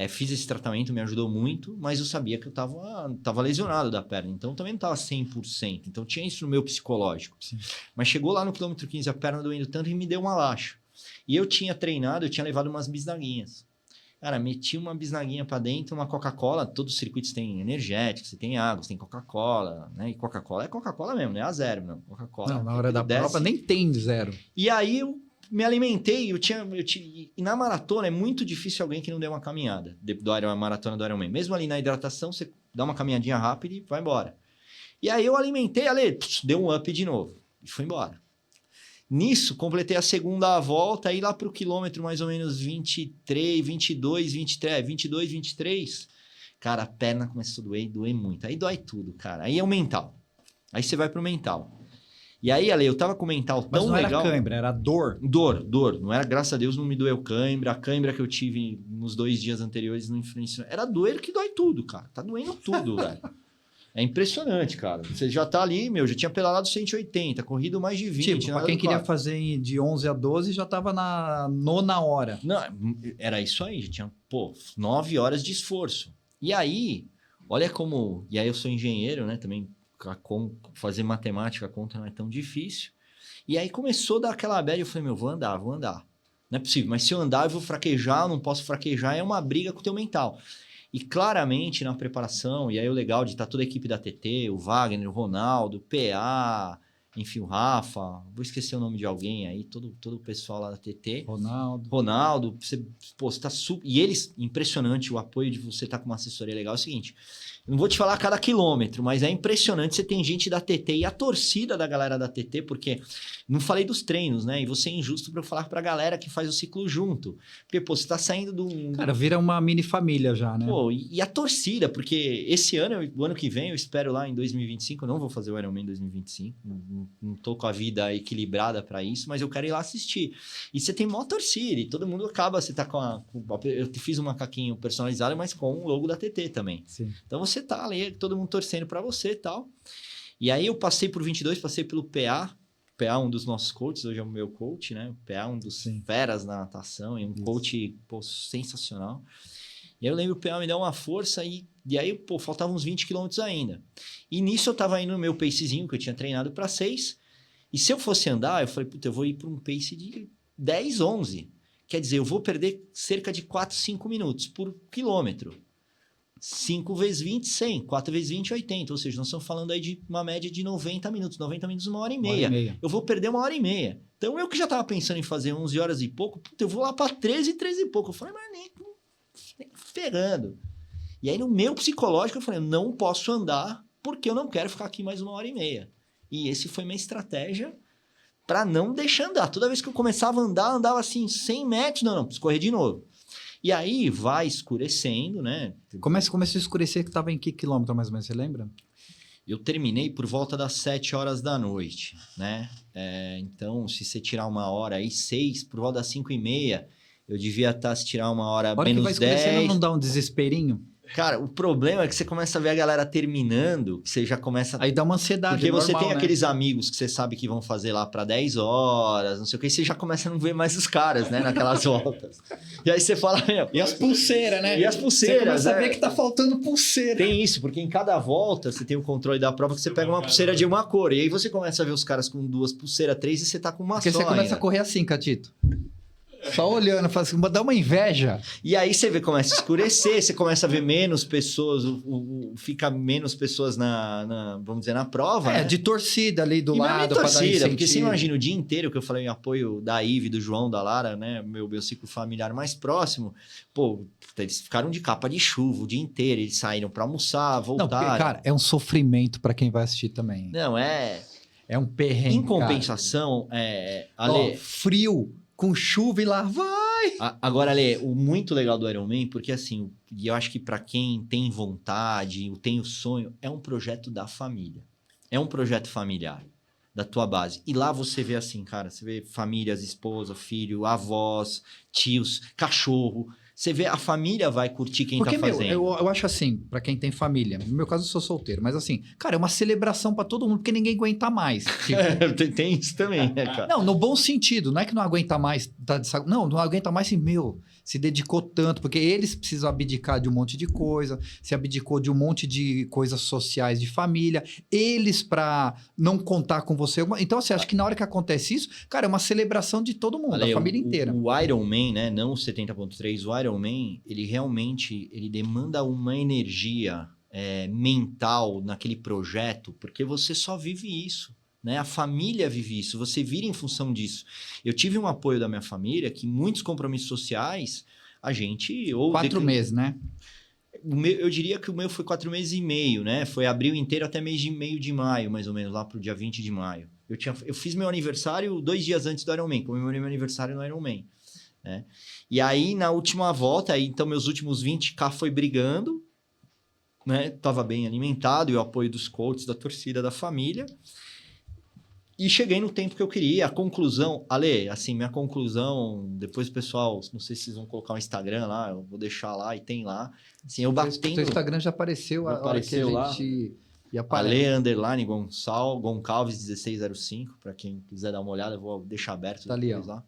Fiz esse tratamento, me ajudou muito, mas eu sabia que eu tava lesionado da perna, então também não estava 100%, então tinha isso no meu psicológico. Sim. Mas chegou lá no quilômetro 15, a perna doendo tanto e me deu uma laxa. E eu tinha treinado, eu tinha levado umas bisnaguinhas. Cara, meti uma bisnaguinha para dentro, uma Coca-Cola, todos os circuitos têm energéticos, você tem água, você tem Coca-Cola, né? E Coca-Cola é Coca-Cola mesmo, não é a zero, não. Coca-Cola. Não, na hora da prova nem tem zero. E aí eu me alimentei, e na maratona é muito difícil alguém que não dê uma caminhada, a maratona do Ironman. Mesmo ali na hidratação, você dá uma caminhadinha rápida e vai embora. E aí eu alimentei, deu um up de novo e foi embora. Nisso, completei a segunda volta, aí lá pro quilômetro mais ou menos 23, 23, cara, a perna começou a doer muito. Aí dói tudo, cara. Aí é o mental. Aí você vai pro mental. E aí, Ale, eu tava com o mental tão legal... Mas não era cãibra, era dor. Dor. Não era, graças a Deus, não me doeu cãibra. A cãibra que eu tive nos 2 dias anteriores não influenciou. Era doer que dói tudo, cara. Tá doendo tudo, velho. É impressionante, cara. Você já tá ali, já tinha pedalado 180, corrido mais de 20. Tipo, pra quem queria fazer de 11 a 12, já tava na 9ª hora. Não, era isso aí. Já tinha, 9 horas de esforço. E aí, olha como... E aí eu sou engenheiro, né? Também fazer matemática, a conta não é tão difícil. E aí começou a dar aquela bad. Eu falei, vou andar. Não é possível. Mas se eu andar, eu vou fraquejar, eu não posso fraquejar. É uma briga com o teu mental. E claramente na preparação, e aí o legal de estar toda a equipe da TT, o Wagner, o Ronaldo, o PA, enfim, o Rafa, vou esquecer o nome de alguém aí, todo o pessoal lá da TT. Ronaldo, você tá super... E eles, impressionante o apoio de você estar com uma assessoria legal, é o seguinte, eu não vou te falar a cada quilômetro, mas é impressionante, você tem gente da TT e a torcida da galera da TT, porque não falei dos treinos, né? E você é injusto para eu falar pra galera que faz o ciclo junto. Porque, você tá saindo do... Cara, vira uma mini família já, né? E a torcida, porque esse ano, o ano que vem, eu espero lá em 2025, eu não vou fazer o Ironman em 2025, não tô com a vida equilibrada para isso, mas eu quero ir lá assistir. E você tem maior torcida, e todo mundo acaba, você tá eu fiz um macaquinho personalizado, mas com o logo da TT também. Sim. Então você tá ali, todo mundo torcendo para você e tal. E aí eu passei por 22, passei pelo PA, um dos nossos coaches, hoje é o meu coach, né? O PA, um dos feras na natação, e um coach, sensacional. E aí eu lembro que o PA me deu uma força e aí, faltavam uns 20 quilômetros ainda. E nisso eu tava indo no meu pacezinho, que eu tinha treinado para 6. E se eu fosse andar, eu falei, eu vou ir para um pace de 10, 11. Quer dizer, eu vou perder cerca de 4, 5 minutos por quilômetro. 5 vezes 20, 100. 4 vezes 20, 80. Ou seja, nós estamos falando aí de uma média de 90 minutos. 90 minutos, 1h30. Eu vou perder 1h30. Então, eu que já estava pensando em fazer 11 horas e pouco, eu vou lá para 13 e pouco. Eu falei, mas nem ferrando. E aí, no meu psicológico, eu falei, não posso andar porque eu não quero ficar aqui mais 1h30. E esse foi minha estratégia para não deixar andar. Toda vez que eu começava a andar, andava assim, 100 metros. Não, preciso correr de novo. E aí vai escurecendo, né? Começou a escurecer, que estava em que quilômetro mais ou menos, você lembra? Eu terminei por volta das 7 horas da noite, né? Então, se você tirar 1 hora aí, 6, por volta das 5h30, eu devia se tirar 1 hora menos 10. Hora que vai escurecendo, não dá um desesperinho? Cara, o problema é que você começa a ver a galera terminando, que você já começa... Aí dá uma ansiedade. Porque normal, você tem né? aqueles amigos que você sabe que vão fazer lá para 10 horas, não sei o que, e você já começa a não ver mais os caras, né? Naquelas voltas. E aí você fala... E as pulseiras, né? E as pulseiras. Você começa a ver que tá faltando pulseira. Tem isso, porque em cada volta você tem o controle da prova que você pega uma pulseira de uma cor. E aí você começa a ver os caras com 2 pulseiras, 3, e você tá com uma porque só. Porque você começa a correr assim, Catito. Só olhando, faz assim, dá uma inveja. E aí você vê, começa a escurecer, você começa a ver menos pessoas, fica menos pessoas vamos dizer, na prova. Né? De torcida ali do lado. Pra dar incentivo. Porque você imagina o dia inteiro que eu falei em apoio da Ive, do João, da Lara, né? Meu ciclo familiar mais próximo. Eles ficaram de capa de chuva o dia inteiro, eles saíram pra almoçar, voltaram. Não, porque, cara, é um sofrimento pra quem vai assistir também. Não, é um perrengue. Em compensação, frio. Com chuva e lá vai! Agora, Ale, o muito legal do Ironman, porque assim, e eu acho que para quem tem vontade, tem o sonho, é um projeto da família. É um projeto familiar da tua base. E lá você vê assim, cara, você vê famílias, esposa, filho, avós, tios, cachorro. Você vê a família vai curtir quem Porque, tá fazendo. eu acho assim, pra quem tem família, no meu caso eu sou solteiro, mas assim, cara, é uma celebração pra todo mundo, porque ninguém aguenta mais. Tipo, Tem isso também, né, cara? não, no bom sentido, não é que não aguenta mais, não aguenta mais assim, se dedicou tanto, porque eles precisam abdicar de um monte de coisa, se abdicou de um monte de coisas sociais de família, eles pra não contar com você. Então, assim, acho que na hora que acontece isso, cara, é uma celebração de todo mundo, Ale, da família inteira. O Iron Man, né, não o 70.3, o Iron Man, ele realmente, ele demanda uma energia mental naquele projeto, porque você só vive isso. Né? A família vive isso, você vira em função disso. Eu tive um apoio da minha família que muitos compromissos sociais a gente... 4 meses, né? Eu diria que o meu foi 4 meses e meio, né? Foi abril inteiro até meio de maio, mais ou menos, lá pro dia 20 de maio. Eu fiz meu aniversário 2 dias antes do Iron Man, comemorei meu aniversário no Iron Man. Né? E aí, na última volta, então meus últimos 20K foi brigando, né? Tava bem alimentado, e o apoio dos coaches, da torcida, da família... E cheguei no tempo que eu queria. A conclusão, Ale, assim, minha conclusão, depois o pessoal, não sei se vocês vão colocar o Instagram lá, eu vou deixar lá e tem lá. Assim, eu batendo... Seu Instagram já apareceu a hora que a gente... Ale, _ Goncalves 1605, para quem quiser dar uma olhada, eu vou deixar aberto tá depois lá.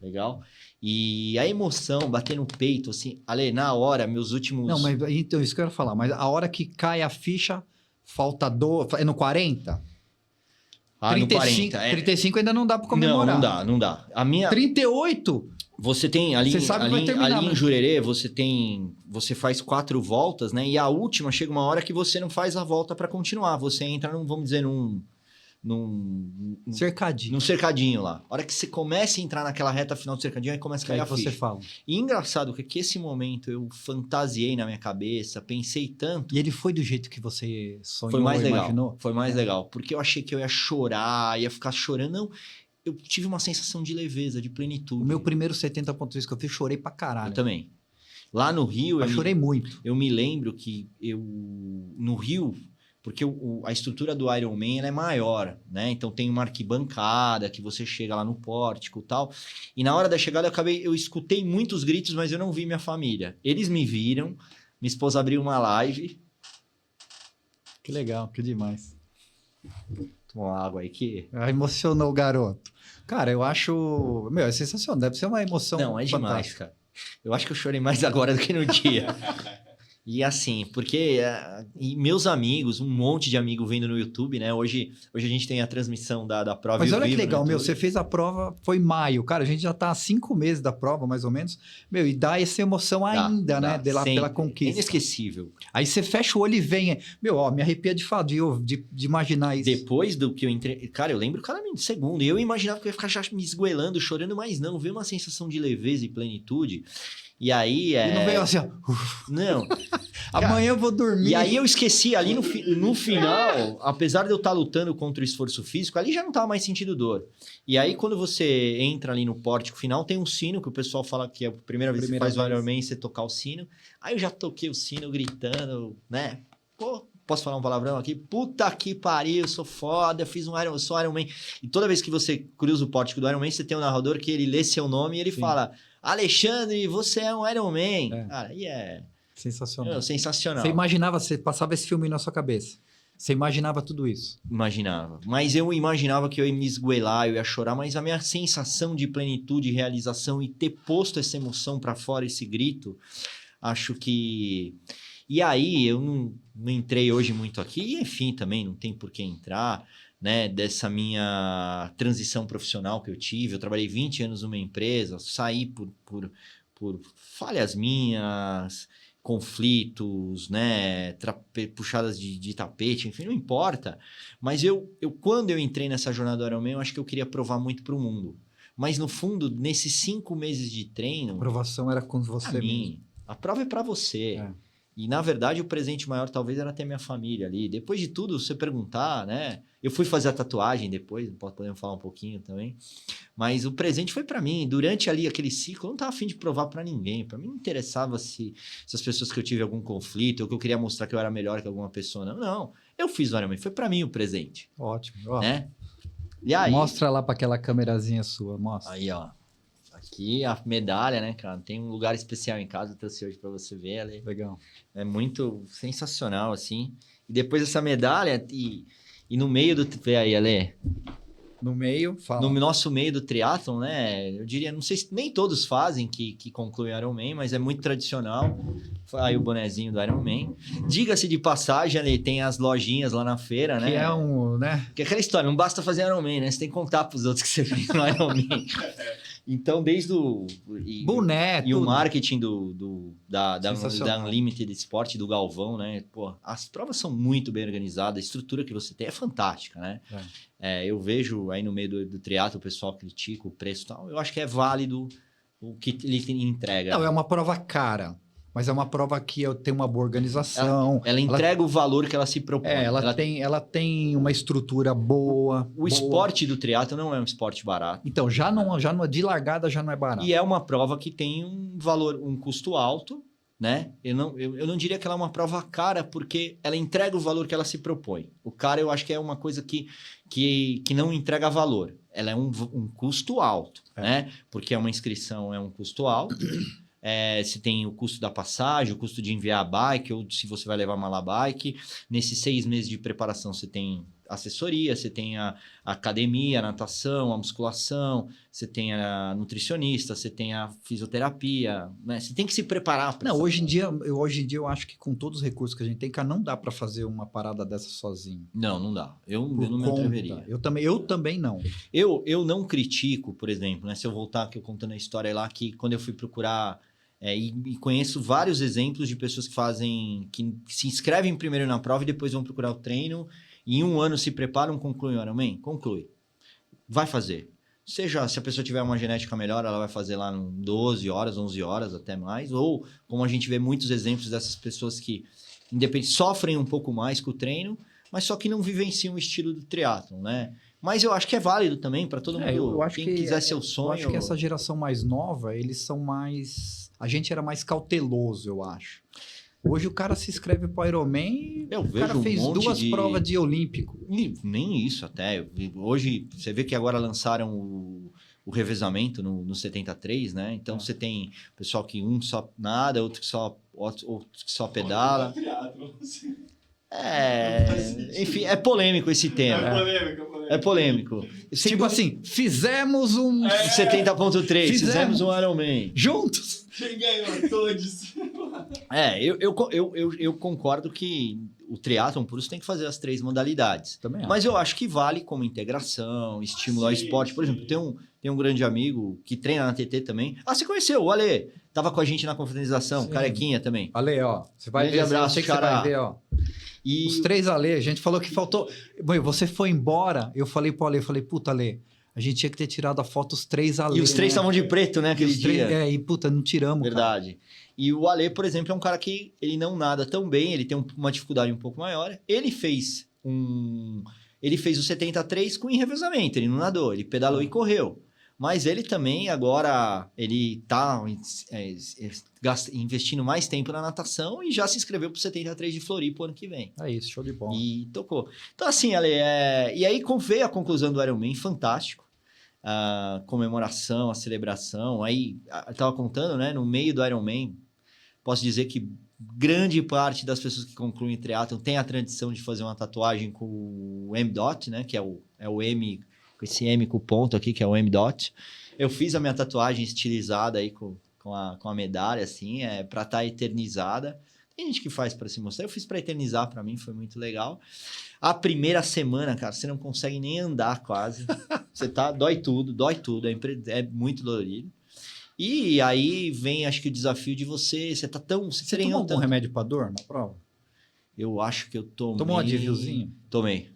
Legal. E a emoção, bater no peito, assim, Ale, na hora, meus últimos... Não, mas então, isso que eu quero falar, mas a hora que cai a ficha, falta é no 40? 35, no 40. 35 ainda não dá para comemorar. Não dá. A minha... 38? Você tem ali, você sabe que vai terminar, ali mas... em Jurerê, você faz 4 voltas, né? E a última chega uma hora que você não faz a volta para continuar. Você entra vamos dizer, num cercadinho. Num cercadinho lá. A hora que você começa a entrar naquela reta final do cercadinho, aí começa a cair a ficha. Você fala. E engraçado que esse momento eu fantasiei na minha cabeça, pensei tanto. E ele foi do jeito que você sonhou, foi mais legal. Imaginou? Foi mais legal. Porque eu achei que eu ia chorar, ia ficar chorando. Não, eu tive uma sensação de leveza, de plenitude. O meu primeiro 70.3 que eu fiz, chorei pra caralho. Eu também. Lá no Rio... Eu chorei muito. Eu me lembro que no Rio... Porque a estrutura do Iron Man ela é maior, né? Então tem uma arquibancada que você chega lá no pórtico e tal. E na hora da chegada eu escutei muitos gritos, mas eu não vi minha família. Eles me viram, minha esposa abriu uma live. Que legal, que demais. Tomou uma água aí que... Emocionou o garoto. Cara, eu acho... é sensacional. Deve ser uma emoção Não, é demais, fantástica. cara. Eu acho que eu chorei mais agora do que no dia. E assim, porque e meus amigos, um monte de amigo vendo no YouTube, né? Hoje a gente tem a transmissão da prova. Mas olha que legal, você fez a prova, foi maio. Cara, a gente já tá há 5 meses da prova, mais ou menos. E dá essa emoção ainda, né? Pela conquista. É inesquecível. Aí você fecha o olho e vem... me arrepia de falar, de imaginar isso. Depois do que eu entrei... Cara, eu lembro cada segundo. E eu imaginava que eu ia ficar já me esgoelando, chorando, mas não. Veio uma sensação de leveza e plenitude. E aí... E não veio assim, ó... Não. Amanhã eu vou dormir. E aí eu esqueci, ali no final, apesar de eu estar lutando contra o esforço físico, ali já não estava mais sentindo dor. E aí quando você entra ali no pórtico final, tem um sino, que o pessoal fala que é a primeira vez que você faz o Iron Man, você tocar o sino. Aí eu já toquei o sino gritando, né? Pô, posso falar um palavrão aqui? Puta que pariu, eu sou foda, eu sou Iron Man. E toda vez que você cruza o pórtico do Iron Man, você tem um narrador que ele lê seu nome e ele fala... Alexandre, você é um Iron Man. Cara, e sensacional. Sensacional. Você imaginava, você passava esse filme na sua cabeça. Você imaginava tudo isso? Imaginava. Mas eu imaginava que eu ia me esgoelar, eu ia chorar, mas a minha sensação de plenitude e realização e ter posto essa emoção para fora, esse grito, acho que... E aí, eu não entrei hoje muito aqui, e enfim, também não tem por que entrar... Né, dessa minha transição profissional que eu tive. Eu trabalhei 20 anos numa empresa, saí por falhas minhas, conflitos, né, puxadas de tapete, enfim, não importa. Mas quando eu entrei nessa jornada do Ironman, eu acho que eu queria provar muito para o mundo. Mas, no fundo, nesses 5 meses de treino... A provação era com você mesmo. A prova é para você. E, na verdade, o presente maior talvez era ter minha família ali. Depois de tudo, você perguntar, né? Eu fui fazer a tatuagem depois, podemos falar um pouquinho também. Mas o presente foi para mim. Durante ali aquele ciclo, eu não estava afim de provar para ninguém. Para mim não interessava se as pessoas que eu tive algum conflito ou que eu queria mostrar que eu era melhor que alguma pessoa. Não. Eu fiz o Ironman, foi para mim o presente, Ótimo. Ó, né? E aí... mostra lá para aquela câmerazinha sua, mostra. Aí, ó. Aqui a medalha, né, cara? Tem um lugar especial em casa, eu trouxe hoje pra você ver, Ale. Legal. É muito sensacional, assim. E depois essa medalha, e no meio do... Vê aí, Ale. No meio, fala. No nosso meio do triatlon, né? Eu diria, não sei se nem todos fazem que concluem o Ironman, mas é muito tradicional. Aí o bonezinho do Ironman. Diga-se de passagem, Ale, tem as lojinhas lá na feira, né? Que é um, né? Que é aquela história, não basta fazer Ironman, né? Você tem que contar pros outros que você fez no Ironman. Então, desde o... Boné, E o tudo. marketing da Sensacional. Unlimited Sport, do Galvão, né? Pô, as provas são muito bem organizadas, a estrutura que você tem é fantástica, né? Eu vejo aí no meio do triatlo o pessoal critica o preço e tal. Eu acho que é válido o que ele entrega. Não, é uma prova cara, mas é uma prova que tem uma boa organização. Ela entrega o valor que ela se propõe. Ela tem uma estrutura boa. O esporte do triatlo não é um esporte barato. Então, de largada já não é barato. E é uma prova que tem um valor, um custo alto, né? Eu não diria que ela é uma prova cara, porque ela entrega o valor que ela se propõe. O cara, eu acho que é uma coisa que não entrega valor. Ela é um custo alto, né? Porque uma inscrição é um custo alto. Você tem o custo da passagem, o custo de enviar a bike, ou se você vai levar uma bike. Nesses 6 meses de preparação, você tem assessoria, você tem a academia, a natação, a musculação, você tem a nutricionista, você tem a fisioterapia, né? Você tem que se preparar para Não, hoje em dia eu acho que com todos os recursos que a gente tem, cara, não dá para fazer uma parada dessa sozinho. Não dá. Eu não me atreveria. Eu também não. Eu não critico, por exemplo, né? Se eu voltar aqui contando a história lá, que quando eu fui procurar... e conheço vários exemplos de pessoas que se inscrevem primeiro na prova e depois vão procurar o treino. E em 1 ano se preparam, concluem o Ironman? Conclui. Vai fazer. Se a pessoa tiver uma genética melhor, ela vai fazer lá em 12 horas, 11 horas, até mais. Ou, como a gente vê muitos exemplos dessas pessoas que sofrem um pouco mais com o treino, mas só que não vivenciam o estilo do triatlon, né? Mas eu acho que é válido também para todo mundo. Eu acho Quem que quiser ser o sonho... Eu acho que essa geração mais nova, eles são mais... A gente era mais cauteloso, eu acho. Hoje o cara se inscreve para o Ironman e o cara fez 2 provas de olímpico. E nem isso até. Hoje, você vê que agora lançaram o revezamento no 73, né? Então, você tem pessoal que só nada, outro que só pedala. Enfim, é polêmico esse tema. É polêmico. Tipo assim, fizemos um... 70.3, fizemos um Ironman. Juntos? Quem ganhou todos? Eu concordo que o triatlon por isso tem que fazer as 3 modalidades. Também acho. Mas eu acho que vale como integração, estímulo ao esporte. Por exemplo, tem um grande amigo que treina na TT também. Você conheceu o Ale? Tava com a gente na confraternização, carequinha também. Ale, ó. Você vai ver, abraço, você vai ver, ó. E... Os 3 Ale, a gente falou que faltou... Bom, você foi embora, eu falei pro Ale, puta, Ale, a gente tinha que ter tirado a foto os 3 Ale. E os 3 estavam de preto, né, aquele dia. Não tiramos, verdade. Cara. E o Ale, por exemplo, é um cara que ele não nada tão bem, ele tem uma dificuldade um pouco maior. Ele fez o 73 com revezamento, ele não nadou, ele pedalou e correu. Mas ele também agora, ele tá investindo mais tempo na natação e já se inscreveu pro 73 de Floripa ano que vem. É isso, show de bola. E tocou. Então assim, Ale, e aí veio a conclusão do Ironman, fantástico. A comemoração, a celebração. Aí, eu tava contando, né, no meio do Ironman, posso dizer que grande parte das pessoas que concluem triatlon tem a tradição de fazer uma tatuagem com o M-Dot, né, que é o M... com esse M com o ponto aqui, que é o M-Dot. Eu fiz a minha tatuagem estilizada aí com a medalha, assim, pra estar eternizada. Tem gente que faz para se mostrar. Eu fiz para eternizar, para mim foi muito legal. A primeira semana, cara, você não consegue nem andar quase. Você dói tudo, é muito dolorido. E aí vem, acho que o desafio de você tá tão... Você tomou algum remédio para dor na prova? Eu acho que eu tomei... Tomou um Advilzinho? Tomei.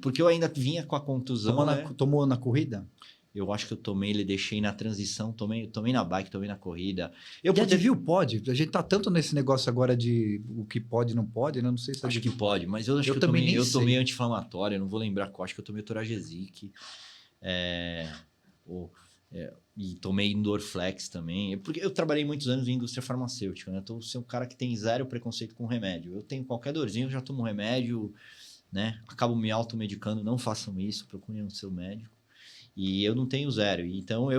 Porque eu ainda vinha com a contusão, Tomou na corrida? Eu acho que eu tomei, deixei na transição, tomei na bike, tomei na corrida. Advil pode? A gente tá tanto nesse negócio agora de o que pode e não pode, né? Não sei se... Acho que pode, mas eu acho que eu tomei anti-inflamatório, não vou lembrar qual, acho que eu tomei o Toragesic. E tomei Endorflex também. Porque eu trabalhei muitos anos em indústria farmacêutica, né? Então, sou um cara que tem zero preconceito com remédio. Eu tenho qualquer dorzinha, eu já tomo remédio, né? Acabo me automedicando. Não façam isso, procurem o seu médico. E eu não tenho zero. Então,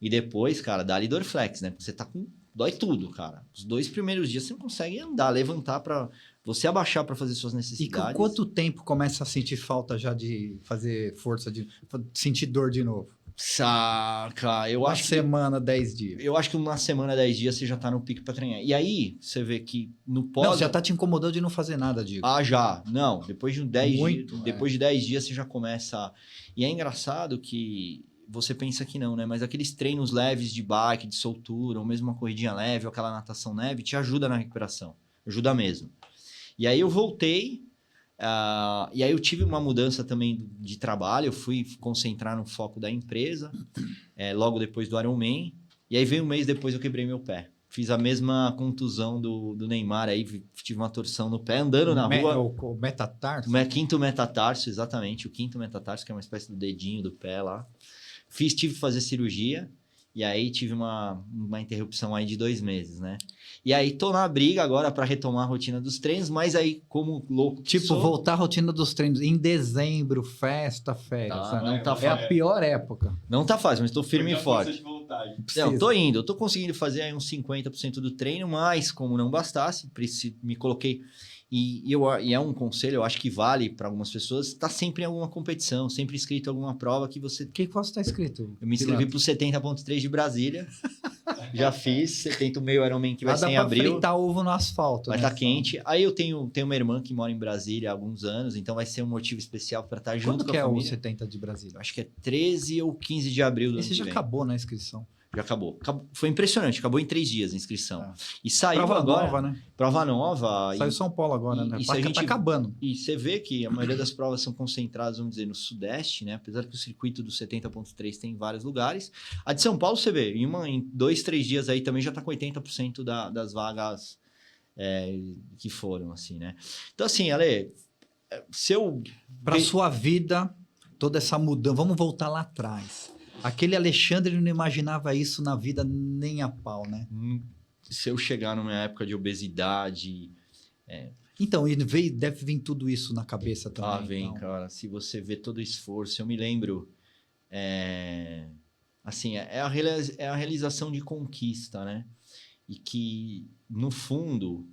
E depois, cara, dá-lhe Dorflex, né? Porque você tá com... Dói tudo, cara. Os 2 primeiros dias você não consegue andar, levantar pra... Você abaixar para fazer suas necessidades. E com quanto tempo começa a sentir falta já de fazer força, de sentir dor de novo? Saca, eu acho que... Uma semana, 10 dias. Eu acho que uma semana, 10 dias você já tá no pique pra treinar. E aí, você vê que no pós... Não, já tá te incomodando de não fazer nada, digo. Ah, já. Não, depois de 10 dias... é. Depois de 10 dias você já começa... E é engraçado que você pensa que não, né? Mas aqueles treinos leves de bike, de soltura, ou mesmo uma corridinha leve, ou aquela natação leve, te ajuda na recuperação. Ajuda mesmo. E aí eu voltei... e aí eu tive uma mudança também de trabalho, eu fui concentrar no foco da empresa, logo depois do Ironman, e aí veio um mês depois eu quebrei meu pé. Fiz a mesma contusão do Neymar, aí tive uma torção no pé, andando na rua. O metatarso? Quinto metatarso, exatamente, o quinto metatarso, que é uma espécie do dedinho do pé lá. Tive que fazer cirurgia, e aí tive uma interrupção aí de 2 meses, né? E aí tô na briga agora para retomar a rotina dos treinos, mas aí como louco Tipo, voltar à rotina dos treinos em dezembro, festa, férias. Não tá fácil. É a pior época. Não tá fácil, mas tô firme e forte. Não, tô indo. Eu tô conseguindo fazer aí uns 50% do treino, mas como não bastasse, me coloquei... E é um conselho, eu acho que vale para algumas pessoas, tá sempre em alguma competição, sempre inscrito em alguma prova que você... Que você tá inscrito? Eu me inscrevi pro 70.3 de Brasília, já fiz, 70 meio Ironman que vai ser em abril. Dá pra fritar ovo no asfalto, vai né? Tá quente. Aí eu tenho uma irmã que mora em Brasília há alguns anos, então vai ser um motivo especial para estar junto com a família. Quando que é o 70 de Brasília? Acho que é 13 ou 15 de abril do ano que vem. Esse já acabou na inscrição. Já acabou. Foi impressionante, acabou em 3 dias a inscrição. E saiu prova agora... nova, né? Prova nova. Saiu São Paulo agora, né? Tá acabando. E você vê que a maioria das provas são concentradas, vamos dizer, no Sudeste, né? Apesar que o circuito do 70.3 tem em vários lugares. A de São Paulo, você vê, em 2, 3 dias aí também já tá com 80% das vagas que foram, assim, né? Então, assim, Ale, se eu... Pra sua vida, toda essa mudança... Vamos voltar lá atrás. Aquele Alexandre não imaginava isso na vida nem a pau, né? Se eu chegar numa época de obesidade... Então, deve vir tudo isso na cabeça também. Vem, então. cara. Se você vê todo o esforço... Eu me lembro... assim, é a realização de conquista, né? E que, no fundo...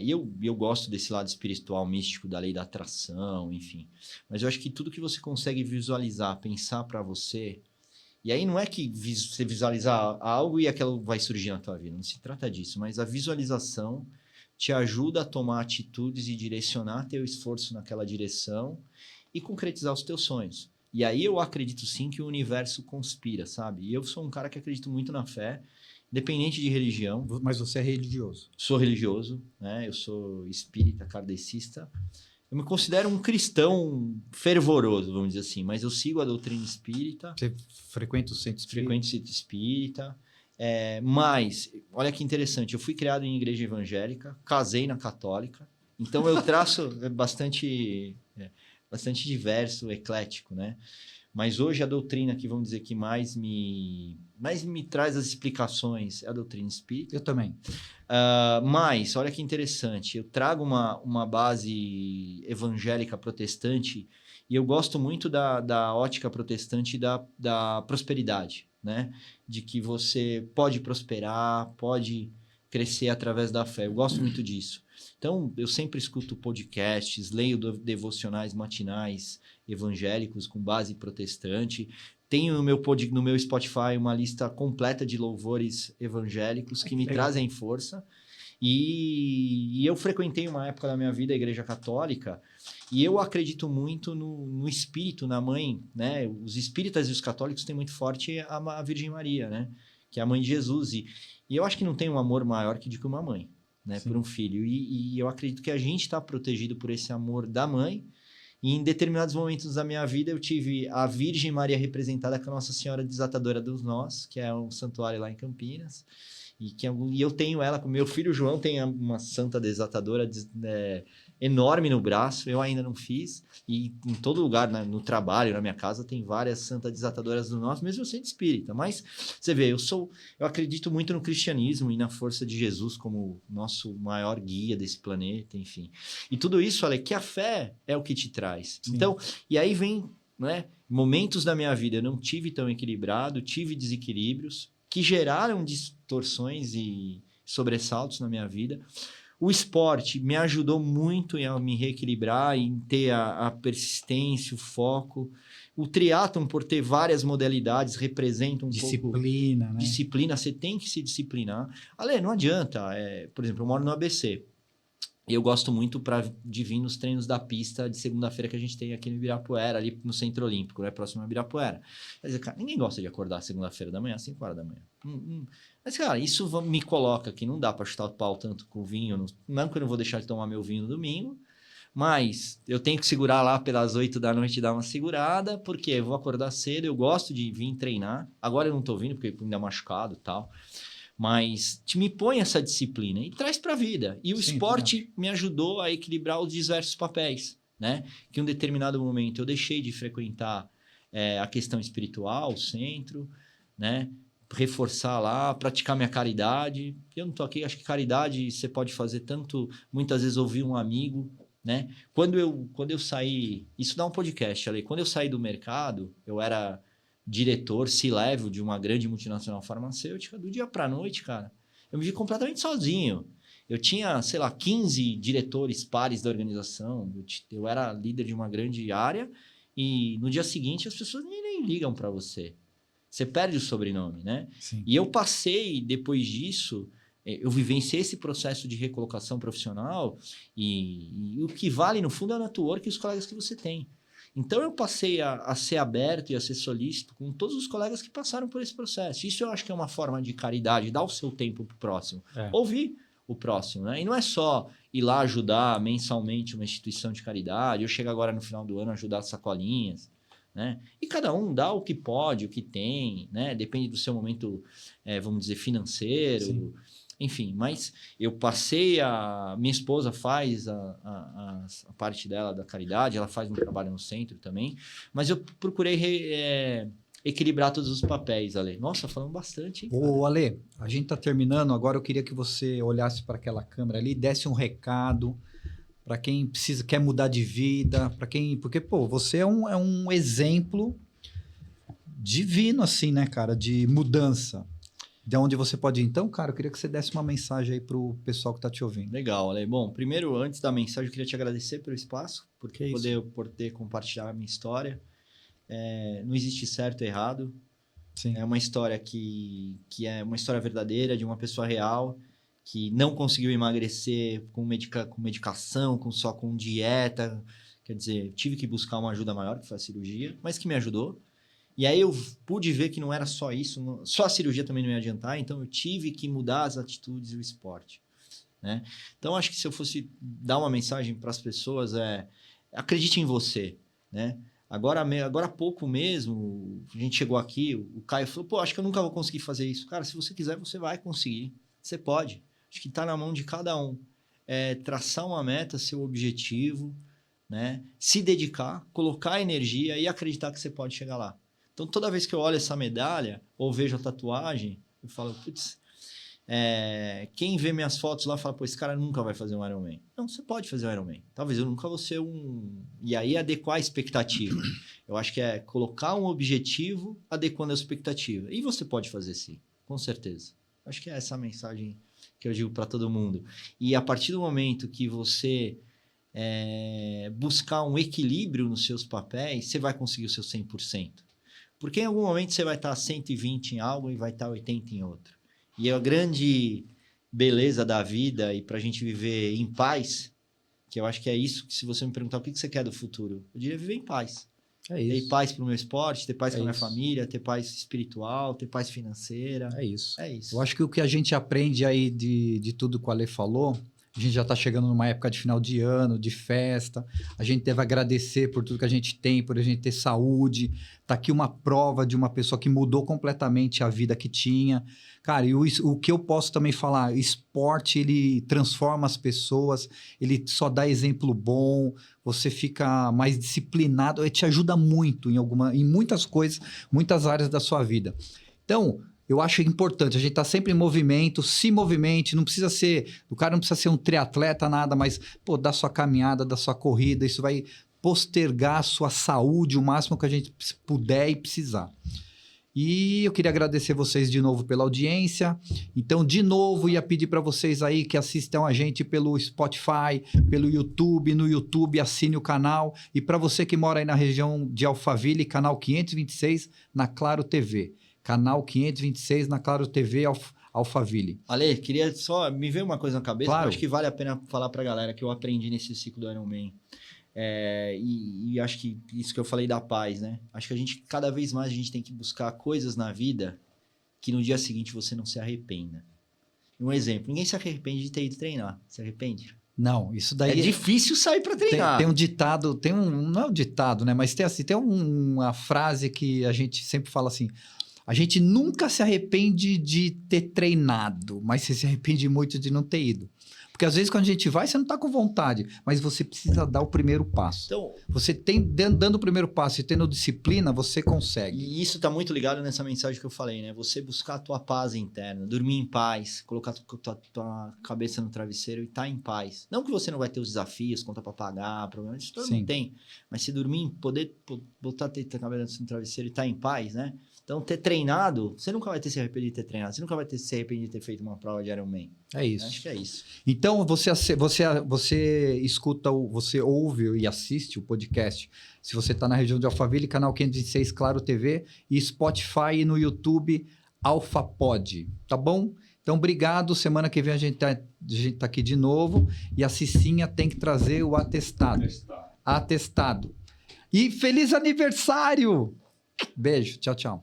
E eu gosto desse lado espiritual, místico, da lei da atração, enfim. Mas eu acho que tudo que você consegue visualizar, pensar para você... E aí não é que você visualizar algo e aquilo vai surgir na tua vida. Não se trata disso. Mas a visualização te ajuda a tomar atitudes e direcionar teu esforço naquela direção e concretizar os teus sonhos. E aí eu acredito sim que o universo conspira, sabe? E eu sou um cara que acredito muito na fé, independente de religião. Mas você é religioso? Sou religioso, né? Eu sou espírita, kardecista. Eu me considero um cristão fervoroso, vamos dizer assim, mas eu sigo a doutrina espírita. Você frequenta o centro espírita? Frequento o centro espírita. Mas, olha que interessante, eu fui criado em igreja evangélica, casei na católica, então eu traço bastante diverso, eclético, né? Mas hoje a doutrina que, vamos dizer, que mais me traz as explicações é a doutrina espírita. Eu também. Mas, olha que interessante, eu trago uma base evangélica protestante e eu gosto muito da ótica protestante da prosperidade, né? De que você pode prosperar, pode crescer através da fé. Eu gosto muito disso. Então, eu sempre escuto podcasts, leio devocionais matinais evangélicos com base protestante. Tenho no meu Spotify uma lista completa de louvores evangélicos que me trazem força. E eu frequentei uma época da minha vida a Igreja Católica e eu acredito muito no espírito, na mãe, né? Os espíritas e os católicos têm muito forte a Virgem Maria, né? Que é a mãe de Jesus. E eu acho que não tem um amor maior que de que uma mãe, né? Por um filho. E eu acredito que a gente está protegido por esse amor da mãe. E em determinados momentos da minha vida eu tive a Virgem Maria representada com a Nossa Senhora Desatadora dos Nós, que é um santuário lá em Campinas. E eu tenho ela, com meu filho João tem uma santa desatadora enorme no braço, eu ainda não fiz. E em todo lugar, no trabalho, na minha casa, tem várias santas desatadoras do nosso, mesmo eu sendo espírita. Mas, você vê, eu acredito muito no cristianismo e na força de Jesus como nosso maior guia desse planeta, enfim. E tudo isso, olha, que a fé é o que te traz. Sim. Então, e aí vem, né, momentos da minha vida, eu não tive tão equilibrado, tive desequilíbrios que geraram distorções e sobressaltos na minha vida. O esporte me ajudou muito a me reequilibrar, em ter a persistência, o foco. O triatlon, por ter várias modalidades, representa disciplina, pouco... né? Disciplina, você tem que se disciplinar. Ale, não adianta. Por exemplo, eu moro no ABC. E eu gosto muito de vir nos treinos da pista de segunda-feira que a gente tem aqui no Ibirapuera, ali no Centro Olímpico, né? Próximo ao Ibirapuera. Quer dizer, cara, ninguém gosta de acordar segunda-feira da manhã, 5 horas da manhã. Mas, cara, isso me coloca que não dá para chutar o pau tanto com o vinho. Não que eu não vou deixar de tomar meu vinho no domingo, mas eu tenho que segurar lá pelas 8 da noite e dar uma segurada, porque eu vou acordar cedo, eu gosto de vir treinar. Agora eu não tô vindo, porque eu ainda machucado e tal. Mas me põe essa disciplina e traz para a vida. E o esporte me ajudou a equilibrar os diversos papéis, né? Que em um determinado momento eu deixei de frequentar a questão espiritual, o centro, né? Reforçar lá, praticar minha caridade. Eu não tô aqui, acho que caridade você pode fazer tanto, muitas vezes ouvir um amigo, né? Quando eu saí, isso dá um podcast ali, quando eu saí do mercado, eu era diretor C-level de uma grande multinacional farmacêutica, do dia para a noite, cara, eu me vi completamente sozinho. Eu tinha, sei lá, 15 diretores pares da organização, eu era líder de uma grande área e no dia seguinte as pessoas nem ligam para você. Você perde o sobrenome, né? Sim. E eu passei, depois disso, eu vivenciei esse processo de recolocação profissional e o que vale, no fundo, é o network e os colegas que você tem. Então, eu passei a ser aberto e a ser solícito com todos os colegas que passaram por esse processo. Isso eu acho que é uma forma de caridade, dar o seu tempo para o próximo. Ouvir o próximo, né? E não é só ir lá ajudar mensalmente uma instituição de caridade, eu chego agora no final do ano a ajudar as sacolinhas, né? E cada um dá o que pode, o que tem, né? Depende do seu momento, vamos dizer, financeiro. Sim. Enfim, mas eu passei minha esposa faz a parte dela da caridade, ela faz um trabalho no centro também, mas eu procurei equilibrar todos os papéis, Ale. Nossa, falando bastante. Ô, Ale, a gente tá terminando, agora eu queria que você olhasse para aquela câmera ali e desse um recado para quem quer mudar de vida, porque, pô, você é um exemplo divino, assim, né, cara, de mudança. De onde você pode ir. Então, cara, eu queria que você desse uma mensagem aí pro pessoal que tá te ouvindo. Legal, Ale. Bom, primeiro, antes da mensagem, eu queria te agradecer pelo espaço, por poder compartilhar a minha história. Não existe certo e errado. Sim. É uma história que é uma história verdadeira, de uma pessoa real, que não conseguiu emagrecer com medicação, só com dieta. Quer dizer, tive que buscar uma ajuda maior, que foi a cirurgia, mas que me ajudou. E aí eu pude ver que não era só isso, só a cirurgia também não ia adiantar, então eu tive que mudar as atitudes e o esporte, né? Então, acho que se eu fosse dar uma mensagem para as pessoas, acredite em você, né? Agora há pouco mesmo, a gente chegou aqui, o Caio falou, pô, acho que eu nunca vou conseguir fazer isso. Cara, se você quiser, você vai conseguir. Você pode. Acho que está na mão de cada um. Traçar uma meta, seu objetivo, né? Se dedicar, colocar energia e acreditar que você pode chegar lá. Então, toda vez que eu olho essa medalha ou vejo a tatuagem, eu falo, putz, quem vê minhas fotos lá fala, pô, esse cara nunca vai fazer um Ironman. Não, você pode fazer um Ironman. Talvez eu nunca vou ser E aí, adequar a expectativa. Eu acho que é colocar um objetivo adequando a expectativa. E você pode fazer sim, com certeza. Acho que é essa a mensagem que eu digo para todo mundo. E a partir do momento que você buscar um equilíbrio nos seus papéis, você vai conseguir o seu 100%. Porque em algum momento você vai estar 120 em algo e vai estar 80 em outro. E a grande beleza da vida e para a gente viver em paz, que eu acho que é isso, que se você me perguntar o que você quer do futuro, eu diria viver em paz. É isso. Ter paz para o meu esporte, ter paz para a minha família, ter paz espiritual, ter paz financeira. É isso. É isso. Eu acho que o que a gente aprende aí de tudo que o Ale falou A gente já está chegando numa época de final de ano, de festa. A gente deve agradecer por tudo que a gente tem, por a gente ter saúde. Tá aqui uma prova de uma pessoa que mudou completamente a vida que tinha. Cara, e o que eu posso também falar, esporte, ele transforma as pessoas, ele só dá exemplo bom, você fica mais disciplinado, ele te ajuda muito em muitas coisas, muitas áreas da sua vida. Então, eu acho importante, a gente tá sempre em movimento, se movimente, não precisa ser, o cara não precisa ser um triatleta, nada, mas, pô, da sua caminhada, da sua corrida, isso vai postergar a sua saúde o máximo que a gente puder e precisar. E eu queria agradecer vocês de novo pela audiência. Então, de novo, ia pedir para vocês aí que assistam a gente pelo Spotify, pelo YouTube. No YouTube, assine o canal. E para você que mora aí na região de Alphaville, canal 526 na Claro TV. Canal 526 na Claro TV Alphaville. Ale, queria só... Me veio uma coisa na cabeça, claro. Que eu acho que vale a pena falar pra galera que eu aprendi nesse ciclo do Ironman. E acho que isso que eu falei da paz, né? Acho que cada vez mais a gente tem que buscar coisas na vida que no dia seguinte você não se arrependa. Um exemplo, ninguém se arrepende de ter ido treinar. Se arrepende? Não, isso daí... É difícil sair pra treinar. Tem um ditado, não é um ditado, né? Mas tem uma frase que a gente sempre fala assim... A gente nunca se arrepende de ter treinado, mas você se arrepende muito de não ter ido. Porque às vezes quando a gente vai, você não está com vontade, mas você precisa dar o primeiro passo. Então, você dando o primeiro passo e tendo disciplina, você consegue. E isso está muito ligado nessa mensagem que eu falei, né? Você buscar a tua paz interna, dormir em paz, colocar tua cabeça no travesseiro e estar em paz. Não que você não vai ter os desafios, conta para pagar, problemas, isso todo mundo tem. Mas se dormir, poder botar a cabeça no travesseiro e estar em paz, né? Então, ter treinado, você nunca vai ter se arrependido de ter treinado, você nunca vai ter se arrependido de ter feito uma prova de Ironman. É isso. Acho que é isso. Então, você escuta, você ouve e assiste o podcast. Se você está na região de Alphaville, canal 526 Claro TV e Spotify e no YouTube AlphaPod, tá bom? Então, obrigado. Semana que vem a gente tá aqui de novo e a Cicinha tem que trazer o atestado. Atestado. E feliz aniversário! Beijo, tchau, tchau.